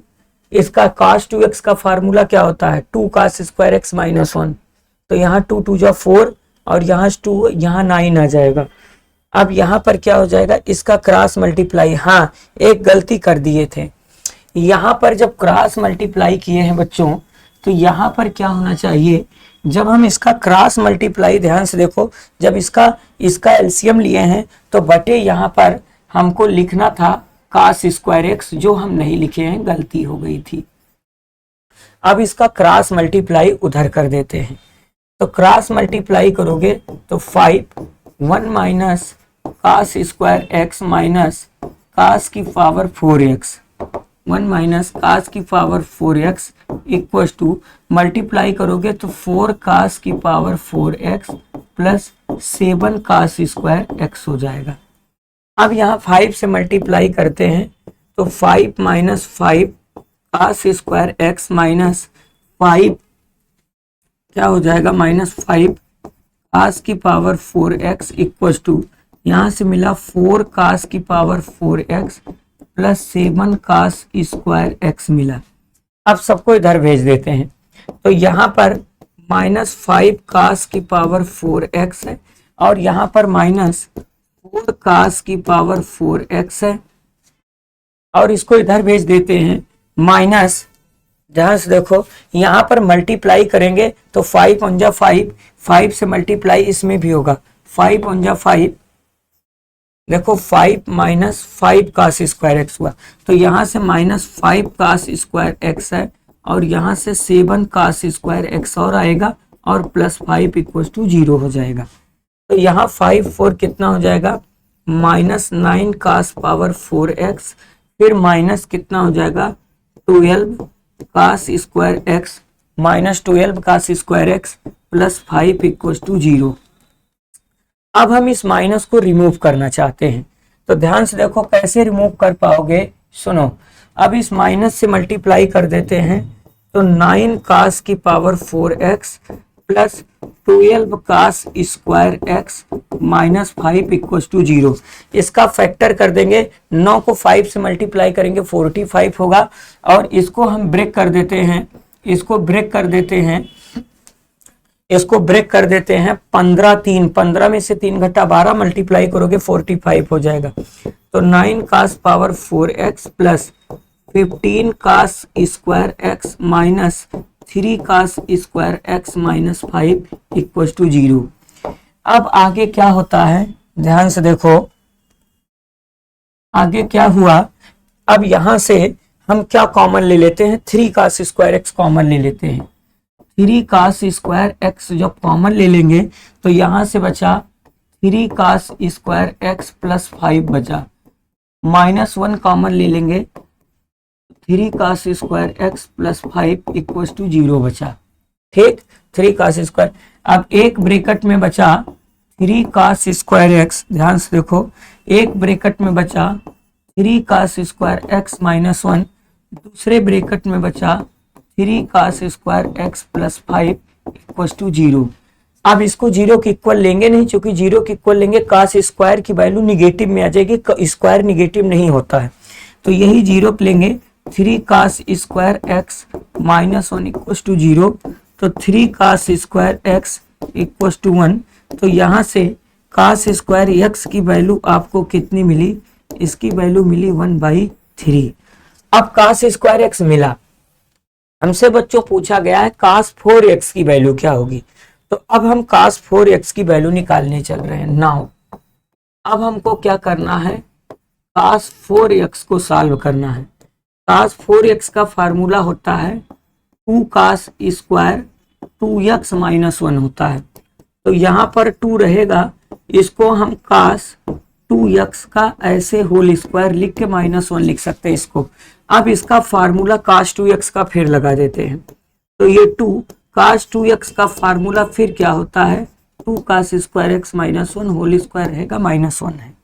इसका cos 2x का फार्मूला क्या होता है 2 cos स्क्वायर x -1, तो यहाँ 2 × 2 = 4, और यहाँ 2, यहाँ 9 आ जाएगा। अब यहाँ पर क्या हो जाएगा, इसका क्रॉस मल्टीप्लाई, हाँ एक गलती कर दिए थे, यहाँ पर जब क्रॉस मल्टीप्लाई किए हैं बच्चों, तो यहाँ पर क्या होना चाहिए, जब हम इसका क्रॉस मल्टीप्लाई, ध्यान से देखो, जब इसका एलसीएम लिए हैं तो बटे यहाँ पर हमको लिखना था cos स्क्वायर x, जो हम नहीं लिखे हैं, गलती हो गई थी। अब इसका क्रॉस मल्टीप्लाई उधर कर देते हैं, तो क्रॉस मल्टीप्लाई करोगे तो 5 1 cos square x minus cos की पावर 4x, 1 cos की power 4x equal to, multiply करोगे तो 4 cos की power 4x plus 7 cos square x हो जाएगा। अब यहाँ 5 से मल्टीप्लाई करते हैं तो 5 - 5 cos स्क्वायर x माइनस 5 क्या हो जाएगा -5 cos की पावर 4x इक्वल टू, यहाँ से मिला 4 cos की power 4x plus 7 cos square x मिला। अब सबको इधर भेज देते हैं, तो यहाँ पर -5 cos की पावर 4x है, और यहाँ पर -4 cos की पावर 4x है, और इसको इधर भेज देते हैं माइनस, ध्यान से देखो यहाँ पर मल्टीप्लाई करेंगे तो 5 × 5, 5 से मल्टीप्लाई इसमें भी होगा, 5 × 5, देखो 5 - 5 cos स्क्वायर x हुआ, तो यहाँ से -5 cos स्क्वायर x है, और यहाँ से 7 cos स्क्वायर x और आएगा, और +5 इक्वल टू 0 हो जाएगा। तो यहाँ 5 4 कितना हो जाएगा -9 cos पावर 4x, फिर माइनस कितना हो जाएगा 12 cos square x -12 cos square x plus 5 equal to 0। अब हम इस माइनस को रिमूव करना चाहते हैं, तो ध्यान से देखो कैसे रिमूव कर पाओगे, सुनो, अब इस माइनस से मल्टीप्लाई कर देते हैं, तो 9 cos की power 4x plus 12 cos square x minus 5 equal to 0। इसका फैक्टर कर देंगे, 9 को 5 से मल्टीप्लाई करेंगे 45 होगा, और इसको हम ब्रेक कर देते हैं, इसको ब्रेक कर देते हैं, इसको ब्रेक कर देते हैं 15 3, 15 में से 3 घटा 12 मल्टीप्लाई करोगे 45 हो जाएगा। तो 9 cos power 4x plus 15 cos square x minus 3 cos square x minus 5 equal to 0। अब आगे क्या होता है, ध्यान से देखो आगे क्या हुआ। अब यहां से हम क्या कॉमन ले लेते हैं, 3 cos स्क्वायर x कॉमन ले लेते हैं। 3 cos स्क्वायर x जब कॉमन ले लेंगे तो यहां से बचा 3 cos स्क्वायर x प्लस 5 बचा, -1 कॉमन ले लेंगे 3 cos square X plus 5 equal to 0 बचा। ठीक, 3 cos स्क्वायर। अब एक ब्रैकेट में बचा 3 cos स्क्वायर एक्स, ध्यान से देखो, एक ब्रैकेट में बचा 3 cos स्क्वायर एक्स माइनस 1, दूसरे ब्रैकेट में बचा 3 cos square X plus 5 equal to 0। अब इसको 0 के इक्वल लेंगे नहीं, क्योंकि 0 के इक्वल लेंगे cos स्क्वायर की वैल्यू निगेटिव में आ जाएगी, स्क्वायर निगेटिव नहीं होता है, तो यही 0 लेंगे। 3 cos square X minus 1 equal to 0, तो 3 cos square X equal to 1। तो यहाँ से cos स्क्वायर एक्स की वैल्यू आपको कितनी मिली? इसकी वैल्यू मिली 1/3। अब cos स्क्वायर एक्स मिला, हमसे बच्चों पूछा गया है cos 4x की वैल्यू क्या होगी, तो अब हम cos 4x की वैल्यू निकालने चल रहे हैं। नाउ अब हमको क्या करना है? cos 4x को सॉल्व करना है। cos 4x का फार्मूला होता है 2 cos स्क्वायर 2x माइनस 1 होता है, तो यहाँ पर 2 रहेगा, इसको हम cos 2x का ऐसे होल स्क्वायर लिख के -1 लिख सकते हैं इसको। अब इसका फार्मूला cos 2x का फिर लगा देते हैं, तो ये 2 cos 2x का फार्मूला फिर क्या होता है? 2 cos square X minus 1 whole square रहेगा -1 है।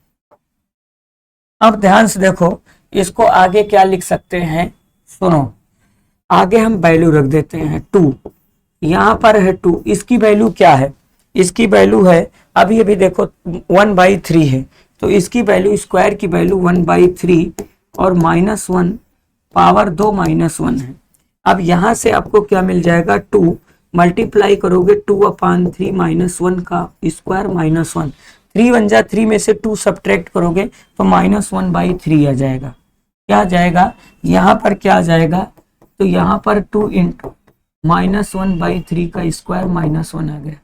अब ध्यान से देखो, इसको आगे क्या लिख सकते हैं? सुनो, आगे हम वैल्यू रख देते हैं 2, यहाँ पर है 2, इसकी वैल्यू क्या है? इसकी वैल्यू है, अभी अभी देखो 1/3 है, तो इसकी वैल्यू स्क्वायर की वैल्यू 1/3 और -1 पावर 2 -1 है। अब यहाँ से आपको क्या मिल जाएगा? 2 मल्टीप्लाई करोगे 2/3 -1 का स्क्वायर -1, 3 1 जा 3 में से 2 सब्ट्रैक्ट करोगे तो -1/3 आ जाएगा। क्या आ जाएगा? यहाँ पर क्या आ जाएगा? तो यहाँ पर 2 इंटू -1/3 का स्क्वायर -1 आ गया,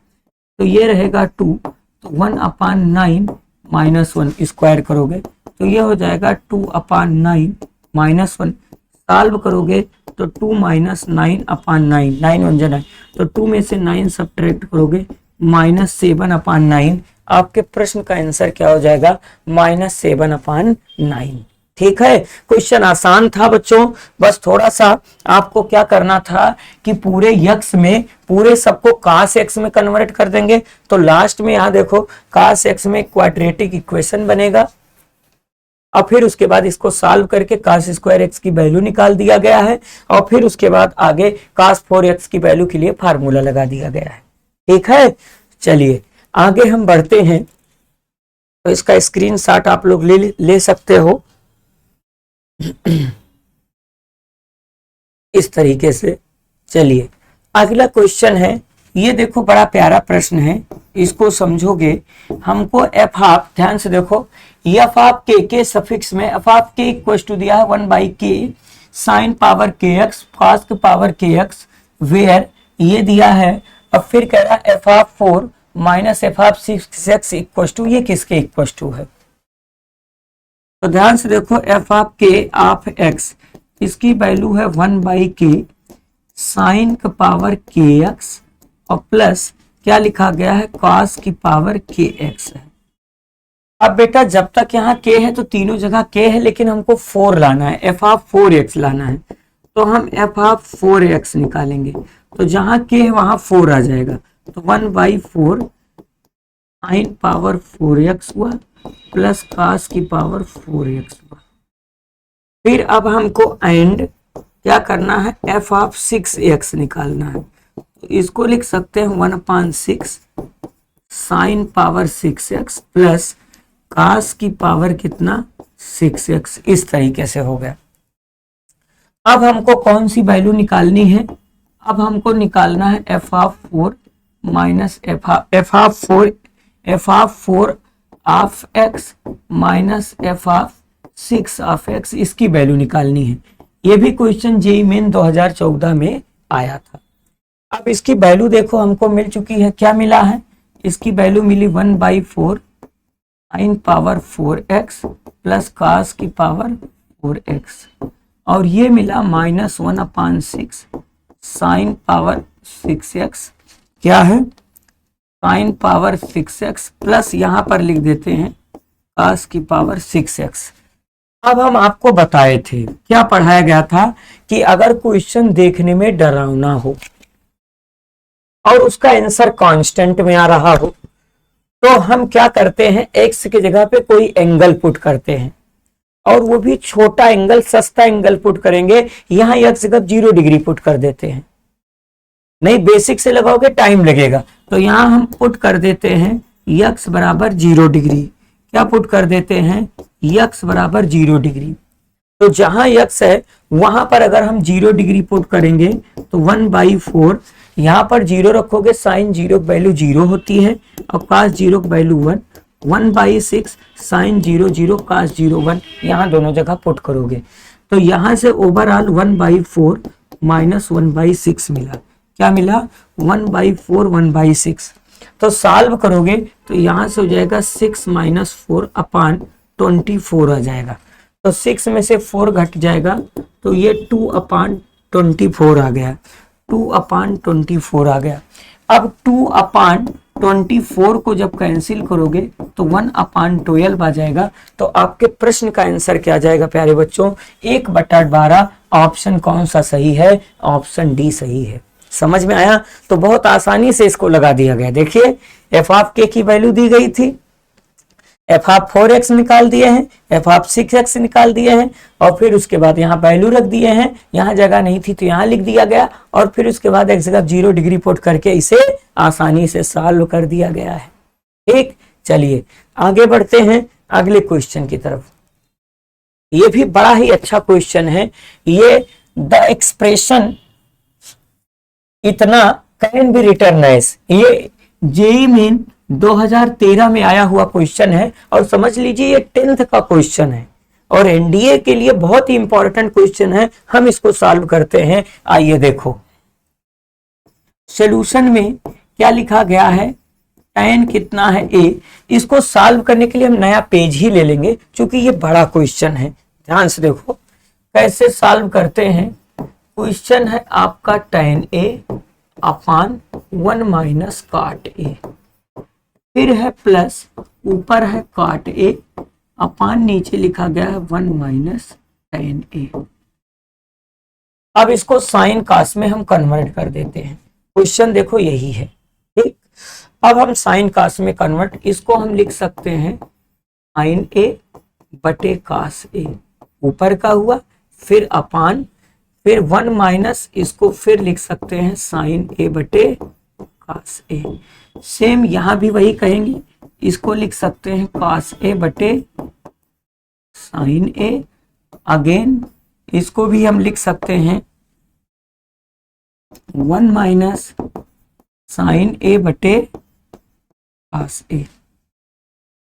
तो ये रहेगा 2, तो 1/9 -1 स्क्वायर करोगे तो ये हो जाएगा 2/9 -1। सॉल्व करोगे तो 2 - 9/9, 9 1 जा 9, तो 2 में से 9 सब्ट्रैक्ट करोगे -7/9। आपके प्रश्न का आंसर क्या हो जाएगा? -7/9। ठीक है, क्वेश्चन आसान था बच्चों, बस थोड़ा सा आपको क्या करना था कि पूरे यक्स में पूरे सबको cos x में कन्वर्ट कर देंगे, तो लास्ट में यहाँ देखो cos x में क्वाड्रेटिक इक्वेशन बनेगा, और फिर उसके बाद इसको सॉल्व करके cos स्क्वायर एक्स की वैल्यू निकाल दिया गया है, और फिर उसके बाद आगे cos 4x की वैल्यू के लिए फार्मूला लगा दिया गया है। ठीक है, चलिए आगे हम बढ़ते हैं, तो इसका स्क्रीनशॉट आप लोग ले सकते हो इस तरीके से। चलिए अगला क्वेश्चन है, ये देखो बड़ा प्यारा प्रश्न है, इसको समझोगे। हमको एफ ऑफ, ध्यान से देखो, एफ ऑफ के सफिक्स में F of K equal to दिया है 1/k sine power K X cos power K X, where ये दिया है, और फिर कह रहा है एफ ऑफ 4 माइनस F of 6x equal to, ये किसके इक्वल टू है? तो ध्यान से देखो, F of K of X, इसकी वैल्यू है 1/k साइन का पावर के एक्स, और प्लस क्या लिखा गया है? कॉस की पावर के एक्स है। अब बेटा जब तक यहाँ k है तो तीनों जगह k है, लेकिन हमको 4 लाना है, एफ ऑफ 4x लाना है, तो हम एफ ऑफ 4x निकालेंगे, तो जहां k है वहां 4 आ जाएगा, तो 1/4 साइन पावर 4x हुआ प्लस कॉस की पावर 4x हुआ। फिर अब हमको एंड क्या करना है? एफ ऑफ 6x निकालना है, तो इसको लिख सकते हैं 1/6 sine power 6x plus cos की पावर कितना? 6x। इस तरीके से हो गया। अब हमको कौन सी वैल्यू निकालनी है? अब हमको निकालना है एफ ऑफ 4 माइनस F of 4 of x minus F of 6 of X, इसकी वैल्यू निकालनी है। ये भी क्वेश्चन जेईई मेन 2014 में आया था। अब इसकी वैल्यू देखो हमको मिल चुकी है, क्या मिला है? इसकी वैल्यू मिली 1/4 sine power 4x plus cos की पावर 4x, और ये मिला -1/6 साइन पावर 6x, क्या है? साइन पावर 6x प्लस यहाँ पर लिख देते हैं कॉस की पावर 6x। अब हम आपको बताए थे, क्या पढ़ाया गया था कि अगर क्वेश्चन देखने में डरावना हो और उसका आंसर कांस्टेंट में आ रहा हो तो हम क्या करते हैं, एक्स की जगह पे कोई एंगल पुट करते हैं और वो भी छोटा एंगल, सस्ता एंगल पुट करेंगे। यहां एक्स जगह 0 डिग्री पुट कर देते हैं, नहीं बेसिक से लगाओगे टाइम लगेगा, तो यहां हम पुट कर देते हैं एक्स बराबर 0 डिग्री। क्या पुट कर देते हैं, एक्स बराबर 0 डिग्री। तो जहां एक्स है वहां पर अगर हम 0 डिग्री पुट करेंगे तो 1/4, यहां पर 0 रखोगे, साइन 0 की वैल्यू 0 होती है और कास 0 की वैल्यू 1, 1/6 साइन 0 0 कास 0 1, यहां दोनों जगह पुट करोगे तो यहां से ओवरऑल 1/4 माइनस 1/6 मिला। क्या मिला, 1/4 1/6। तो सॉल्व करोगे तो यहां से हो जाएगा 6 माइनस 4 अपान 24 आ जाएगा। तो 6 में से 4 घट जाएगा तो ये 2/24 आ गया, 2/24 आ गया। अब 2/24 को जब कैंसिल करोगे तो 1/12 आ जाएगा। तो आपके प्रश्न का आंसर क्या आ जाएगा प्यारे बच्चों, 1/12। ऑप्शन कौन सा सही है, ऑप्शन डी सही है। समझ में आया, तो बहुत आसानी से इसको लगा दिया गया। देखिए एफ ऑफ के की वैल्यू दी गई थी, एफ ऑफ 4x निकाल दिए हैं, एफ ऑफ 6x निकाल दिए हैं और फिर उसके बाद यहाँ वैल्यू रख दिए हैं, यहाँ जगह नहीं थी तो यहाँ लिख दिया गया और फिर उसके बाद एक जगह 0 डिग्री पुट करके इसे आसानी से सॉल्व कर दिया गया है। ठीक, चलिए आगे बढ़ते हैं अगले क्वेश्चन की तरफ। ये भी बड़ा ही अच्छा क्वेश्चन है। ये द एक्सप्रेशन इतना कैन बी रिटर्न एज, ये जेईई मेन 2013 में आया हुआ क्वेश्चन है और समझ लीजिए ये 10th का क्वेश्चन है और एनडीए के लिए बहुत ही इंपॉर्टेंट क्वेश्चन है। हम इसको सॉल्व करते हैं। आइए देखो सॉल्यूशन में क्या लिखा गया है, tan कितना है a। इसको सॉल्व करने के लिए हम नया पेज ही ले लेंगे क्योंकि ये बड़ा क्वेश्चन है। ध्यान से देखो कैसे सॉल्व करते हैं। क्वेश्चन है आपका tan a अपान 1 माइनस काट a, फिर है प्लस, ऊपर है काट a अपान नीचे लिखा गया है 1 माइनस tan a। अब इसको साइन कास में हम कन्वर्ट कर देते हैं। क्वेश्चन देखो यही है। ठीक, अब हम साइन कास में कन्वर्ट, इसको हम लिख सकते हैं साइन a बटे कास a, ऊपर का हुआ, फिर अपान, फिर 1 माइनस, इसको फिर लिख सकते हैं साइन a बटे कास a। सेम यहां भी वही कहेंगे, इसको लिख सकते हैं कास a बटे साइन a। अगेन इसको भी हम लिख सकते हैं 1 माइनस साइन a बटे कास a।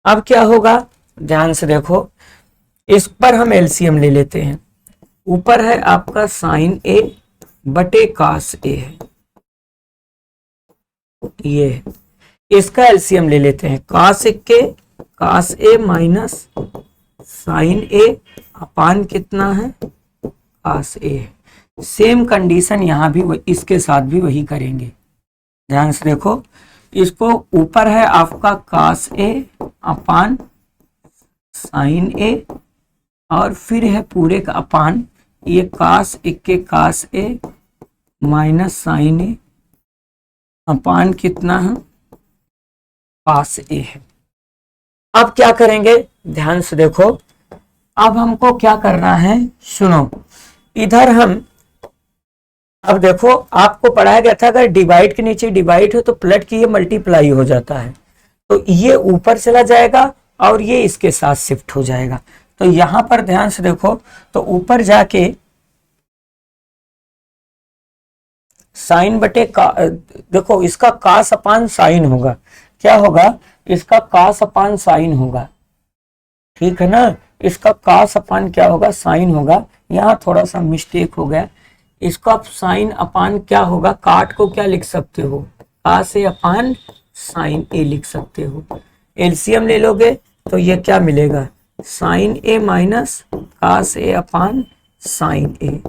अब क्या होगा, ध्यान से देखो, इस पर हम एलसीएम ले लेते हैं। ऊपर है आपका साइन a बटे कास a है, ये है। इसका एलसीएम ले लेते हैं, कास के कास a माइनस साइन a अपान कितना है कास a है। सेम कंडीशन यहां भी इसके साथ भी वही करेंगे। ध्यान से देखो, इसको ऊपर है आपका कास a अपान साइन a और फिर है पूरे का अपान ये कास के कास a माइनस साइन a अपान कितना है कास a है। अब क्या करेंगे, ध्यान से देखो, अब हमको क्या करना है, सुनो, इधर हम, अब देखो आपको पढ़ाया गया था अगर डिवाइड के नीचे डिवाइड हो तो पलट के ये मल्टीप्लाई हो जाता है, तो ये ऊपर चला जाएगा और ये इसके साथ शिफ्ट हो जाएगा। तो यहां पर ध्यान से देखो, तो ऊपर जाके साइन बटे का, देखो इसका कास अपान साइन होगा, क्या होगा, इसका कास अपान साइन होगा, ठीक है ना। इसका कास अपान क्या होगा, साइन होगा। यहां थोड़ा सा मिस्टेक हो गया, इसका साइन अपान क्या होगा, काट को क्या लिख सकते हो, कास ए अपान साइन ए लिख सकते हो। एलसीएम ले लोगे तो ये क्या मिलेगा, साइन ए माइनस कास ए अपान साइन ए।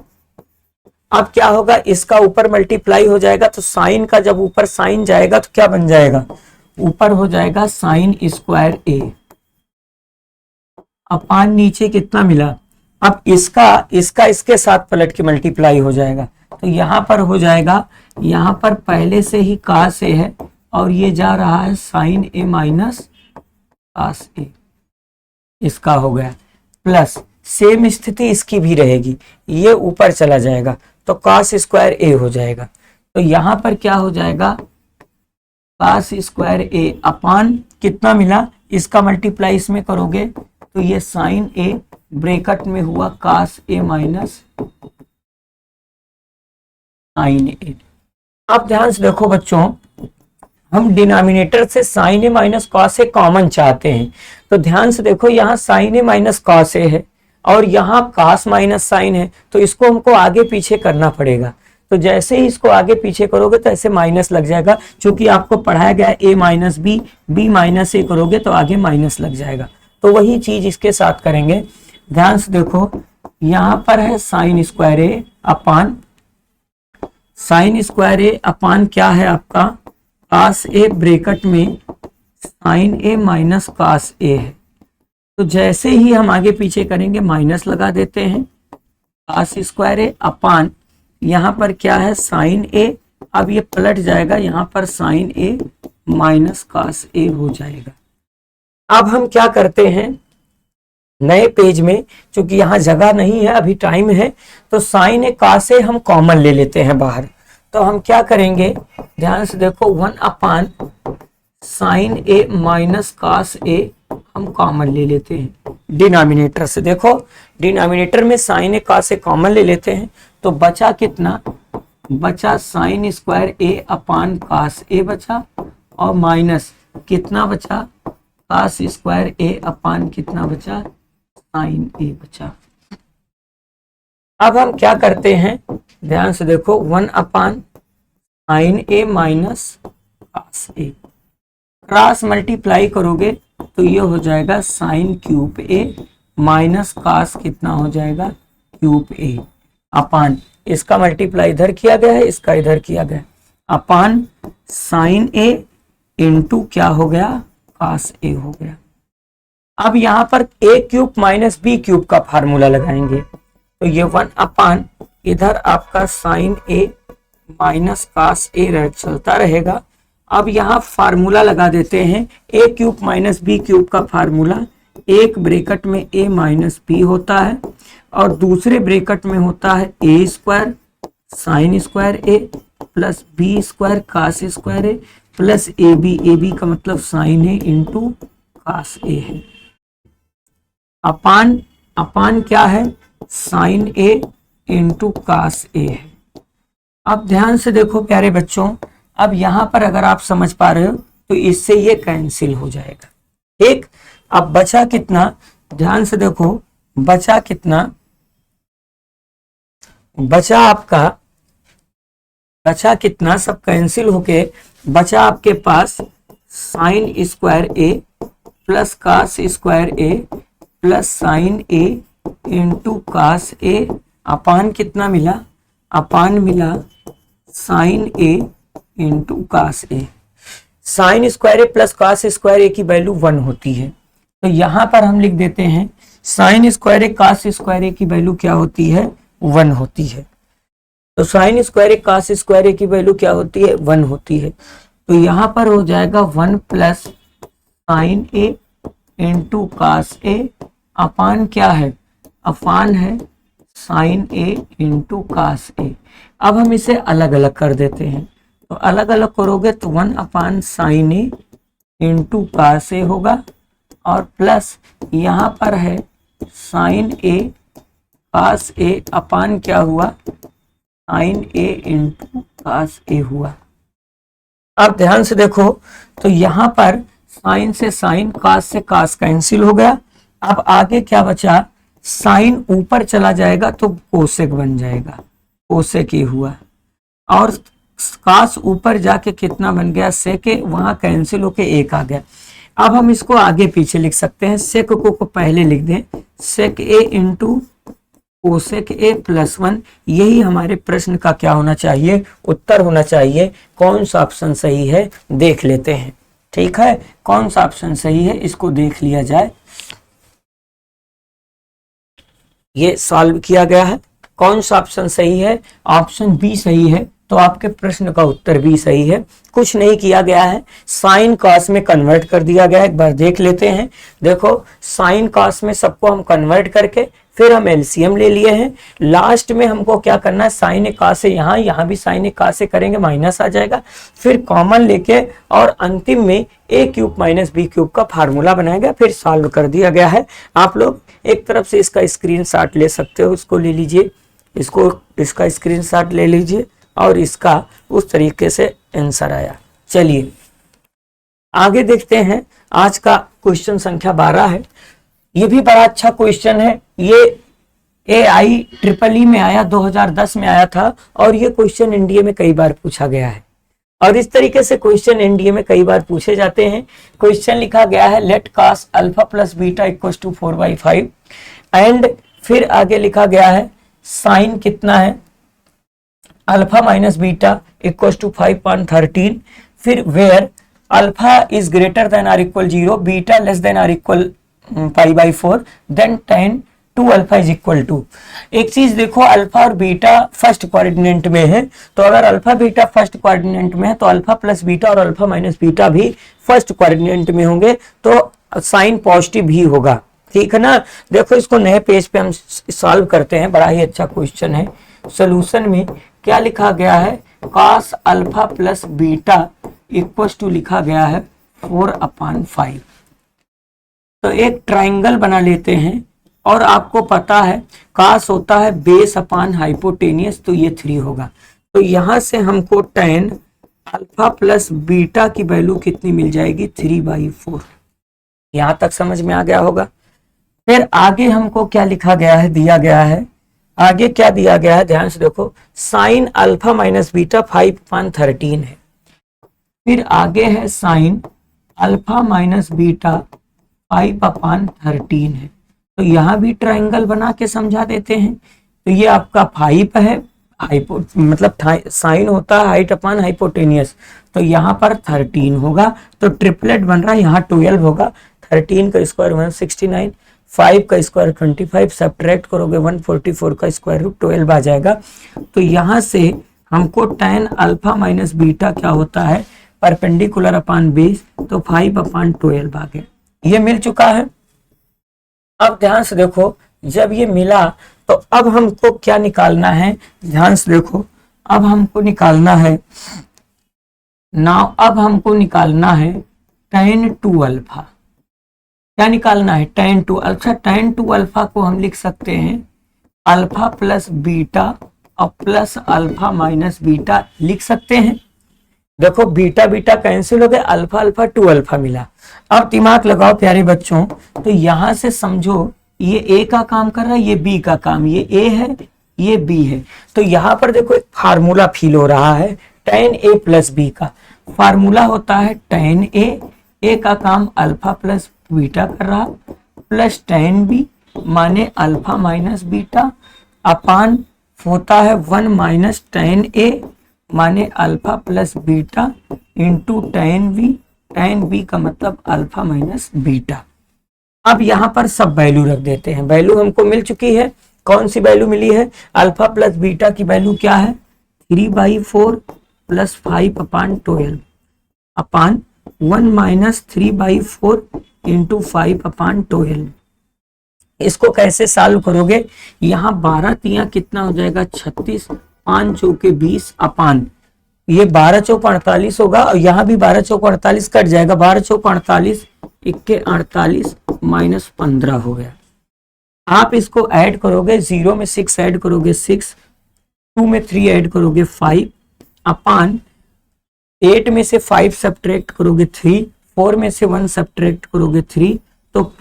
अब क्या होगा, इसका ऊपर मल्टीप्लाई हो जाएगा, तो साइन का जब ऊपर साइन जाएगा तो क्या बन जाएगा, ऊपर हो जाएगा साइन स्क्वायर ए अपान नीचे कितना मिला, अब इसका इसके साथ पलट के मल्टीप्लाई हो जाएगा, तो यहां पर हो जाएगा, यहां पर पहले से ही cos a है और ये जा रहा है sin a minus cos a, इसका हो गया, प्लस सेम स्थिति इसकी भी रहेगी, ये ऊपर चला जाएगा तो cos स्क्वायर a हो जाएगा, तो यहां पर क्या हो जाएगा, cos स्क्वायर a अपान कितना मिला, इसका मल्टीप्लाई इसमें करोगे तो ये sin a ब्रैकेट में हुआ cos a minus sin a। आप ध्यान से देखो बच्चों, हम डिनोमिनेटर से sin a minus cos a common चाहते हैं, तो ध्यान से देखो यहाँ sin a minus cos a है और यहाँ cos माइनस sin है, तो इसको हमको आगे पीछे करना पड़ेगा, तो जैसे ही इसको आगे पीछे करोगे तो ऐसे माइनस लग जाएगा, क्योंकि आपको पढ़ाया गया a minus B, B minus A करोगे तो आगे माइनस लग जाएगा, तो वही चीज इसके साथ करेंगे। ध्यान से देखो, यहाँ पर है साइन स्क्वायर ए अपान, साइन स्क्वायर ए अपान क्या है आपका, cos ए ब्रैकेट में sign A minus cos A है, तो जैसे ही हम आगे पीछे करेंगे माइनस लगा देते हैं, cos स्क्वायर ए अपान यहाँ पर क्या है साइन ए, अब ये पलट जाएगा, यहाँ पर साइन ए माइनस cos ए हो जाएगा। अब हम क्या करते हैं, नए पेज में, क्योंकि यहाँ जगह नहीं है अभी टाइम है, तो साइन ए cos ए हम कॉमन ले लेते हैं बाहर, तो हम क्या करेंगे, ध्यान से देखो 1 अपान साइन ए माइनस cos ए हम कॉमन ले लेते हैं डिनोमिनेटर से, देखो डिनोमिनेटर में साइन ए cos ए कॉमन ले लेते हैं, तो बचा कितना, बचा साइन स्क्वायर ए अपान cos ए बचा, और माइनस कितना बचा, cos स्क्वायर ए अपान कितना बचा, साइन ए बचा। अब हम क्या करते हैं, ध्यान से देखो 1 अपान साइन ए माइनस cos ए, क्रॉस मल्टीप्लाई करोगे तो ये हो जाएगा साइन क्यूब ए माइनस cos कितना हो जाएगा, क्यूब ए, अपान इसका मल्टीप्लाई इधर किया गया है, इसका इधर किया गया, अपान साइन ए इंटू क्या हो गया, cos ए हो गया। अब यहाँ पर ए क्यूब माइनस बी क्यूब का फार्मूला लगाएंगे, तो ये 1 अपान इधर आपका साइन ए माइनस cos ए चलता रहेगा। अब यहाँ फार्मूला लगा देते हैं, ए क्यूब माइनस बी क्यूब का फार्मूला, एक ब्रैकेट में ए माइनस बी होता है और दूसरे ब्रैकेट में होता है A square sine square A plus B square cos square A plus A B का मतलब sine A into cos A है, अपान अपान क्या है, sine A into cos A है। अब ध्यान से देखो प्यारे बच्चों, अब यहां पर अगर आप समझ पा रहे हो तो इससे ये कैंसिल हो जाएगा, ठीक। अब बचा कितना, ध्यान से देखो बचा कितना, बचा आपका, बचा कितना, सब कैंसिल होके बचा आपके पास sign square A plus cos square A plus sign A into cos ए, अपान कितना मिला, अपान मिला sign A into cos A, sign square A plus cos square ए की वैल्यू 1 होती है, तो यहां पर हम लिख देते हैं साइन स्क्वायर ए cos स्क्वायर ए की वैल्यू क्या होती है, 1 होती है, तो साइन स्क्वायर ए cos स्क्वायर ए की वैल्यू क्या होती है, 1 होती है, तो यहां पर हो जाएगा 1 plus sign A into cos ए, अपान क्या है, अपान है साइन ए इंटू cos ए। अब हम इसे अलग अलग कर देते हैं, तो अलग अलग करोगे तो 1 अपान साइन ए इंटू cos ए होगा और प्लस यहाँ पर है साइन ए cos ए अपान क्या हुआ, साइन ए इंटू cos ए हुआ। अब ध्यान से देखो, तो यहाँ पर साइन से साइन, cos से cos कैंसिल हो गया, अब आगे क्या बचा, साइन ऊपर चला जाएगा तो कोसेक बन जाएगा, कोसेक ये हुआ, और cos ऊपर जाके कितना बन गया, सेक, वहां कैंसिल होके एक आ गया। अब हम इसको आगे पीछे लिख सकते हैं, सेक को पहले लिख दें, सेक ए इंटू कोसेक ए प्लस 1, यही हमारे प्रश्न का क्या होना चाहिए, उत्तर होना चाहिए। कौन सा ऑप्शन सही है देख लेते हैं, ठीक है, कौन सा ऑप्शन सही है इसको देख लिया जाए। ये सॉल्व किया गया है। कौन सा ऑप्शन सही है? ऑप्शन बी सही है। तो आपके प्रश्न का उत्तर भी सही है। कुछ नहीं किया गया है, साइन कॉस में कन्वर्ट कर दिया गया है। एक बार देख लेते हैं। देखो साइन कॉस में सबको हम कन्वर्ट करके फिर हम एलसीएम ले लिए हैं। लास्ट में हमको क्या करना है, साइन ए कॉस से यहाँ भी साइन ए कॉस से करेंगे, माइनस आ जाएगा, फिर कॉमन लेके और अंतिम में ए क्यूब माइनस बी क्यूब का फार्मूला बनाया गया, फिर सॉल्व कर दिया गया है। आप लोग एक तरफ से इसका स्क्रीनशॉट ले सकते हो, इसको ले लीजिए, इसका स्क्रीनशॉट ले लीजिए और इसका उस तरीके से आंसर आया। चलिए आगे देखते हैं। आज का क्वेश्चन संख्या 12 है। ये भी बड़ा अच्छा क्वेश्चन है। ये AIEEE में आया, 2010 में आया था और ये क्वेश्चन एनडीए में कई बार पूछा गया है और इस तरीके से क्वेश्चन एनडीए में कई बार पूछे जाते हैं। क्वेश्चन लिखा गया है let cos alpha plus beta equals to 4/5 and फिर आगे लिखा गया है साइन कितना है, alpha minus beta equals to 5/13, फिर where alpha is greater than or equal 0, beta less than or equal π/4, then tan 2 alpha is equal to. एक चीज देखो, अल्फा और बीटा फर्स्ट कोऑर्डिनेट में है, तो अगर अल्फा बीटा फर्स्ट कोऑर्डिनेट में है तो अल्फा प्लस बीटा और अल्फा माइनस बीटा भी फर्स्ट कोऑर्डिनेट में होंगे, तो साइन पॉजिटिव ही होगा। ठीक है ना। देखो इसको नए पेज पे हम सॉल्व करते हैं। बड़ा ही अच्छा क्वेश्चन है। सॉल्यूशन में क्या लिखा गया है, cos alpha plus beta equal to लिखा गया है 4/5। तो एक ट्राइंगल बना लेते हैं और आपको पता है cos होता है बेस अपान हाइपोटेनियस, तो ये 3 होगा। तो यहां से हमको tan अल्फा प्लस बीटा की वैल्यू कितनी मिल जाएगी, 3/4। यहां तक समझ में आ गया होगा। फिर आगे हमको क्या लिखा गया है, दिया गया है, आगे क्या दिया गया है, ध्यान से देखो, साइन अल्फा माइनस बीटा 5/13 है। फिर आगे है साइन अल्फा माइनस बीटा 5/13 है। तो यहां भी ट्राइंगल बना के समझा देते हैं। तो ये आपका 5 है, मतलब साइन होता है हाइट अपान हाइपोटेनियस, तो यहाँ पर 13 होगा। तो ट्रिपलेट बन रहा है, यहाँ 12 होगा। 13 का स्क्वायर 169, 5 का स्क्वायर 25, सब्ट्रैक्ट करोगे 144 का स्क्वायर रूट 12 आ जाएगा। तो यहाँ से हमको tan अल्फा माइनस बीटा क्या होता है, परपेंडिकुलर अपान बेस, तो 5/12 आ गया। ये मिल चुका है। अब ध्यान से देखो, जब ये मिला तो अब हमको क्या निकालना है, ध्यान से देखो, अब हमको निकालना है अब हमको निकालना है tan 2 अल्फा। क्या निकालना है, tan 2। अच्छा, tan 2 अल्फा को हम लिख सकते हैं अल्फा प्लस बीटा और प्लस अल्फा माइनस बीटा लिख सकते हैं। देखो बीटा बीटा कैंसिल हो गए, अल्फा अल्फा 2 अल्फा मिला। अब दिमाग लगाओ प्यारे बच्चों, तो यहां से समझो ये ए का काम कर रहा है, ये बी का काम, ये ए है ये बी है। तो यहां पर देखो एक फार्मूला फील हो रहा है tan a प्लस बी का। फार्मूला होता है tan ए का काम अल्फा प्लस बीटा कर रहा, प्लस tan बी माने अल्फा माइनस बीटा, अपान होता है 1 माइनस tan ए माने alpha plus beta into tan B का मतलब अल्फा माइनस बीटा। अब यहाँ पर सब वैल्यू रख देते हैं। वैल्यू हमको मिल चुकी है। कौन सी वैल्यू मिली है, अल्फा प्लस बीटा की वैल्यू क्या है, 3/4 प्लस 5/12 अपान 1 माइनस 3/4 इंटू 5/12। इसको कैसे सॉल्व करोगे, यहाँ 12 तिया कितना हो जाएगा 36, 5 चौके 20 अपान ये 12 चौक 48 होगा और यहाँ भी 12 चौक 48 कट जाएगा। 12 चौक 48, 48 माइनस 15 हो गया। आप इसको ऐड करोगे, 0 में 6 ऐड करोगे 6, 2 में 3 ऐड करोगे 5 अपान 8 में से 5 सब्ट्रैक्ट करोगे 3, 4 में से 1 सब्ट्रैक्ट करोगे 3, तो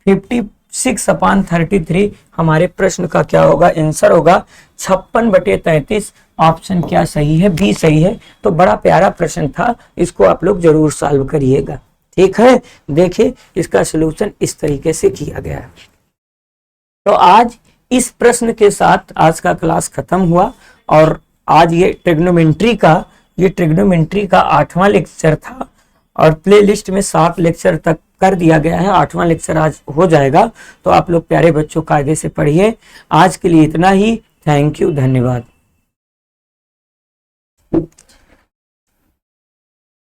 56/33 हमारे प्रश्न का क्या होगा, आंसर होगा 56/33। ऑप्शन क्या सही है, बी सही है। तो बड़ा प्यारा प्रश्न था, इसको आप लोग जरूर सॉल्व करिएगा। ठीक है, देखिए इसका सलूशन इस तरीके से किया गया है। तो आज इस प्रश्न के साथ आज का क्लास खत्म हुआ और आज ये ट्रिग्नोमेट्री का 8वां लेक्चर था और प्ले लिस्ट में 7 लेक्चर तक कर दिया गया है, 8वां लेक्चर आज हो जाएगा। तो आप लोग प्यारे बच्चों कायदे से पढ़िए। आज के लिए इतना ही। थैंक यू, धन्यवाद।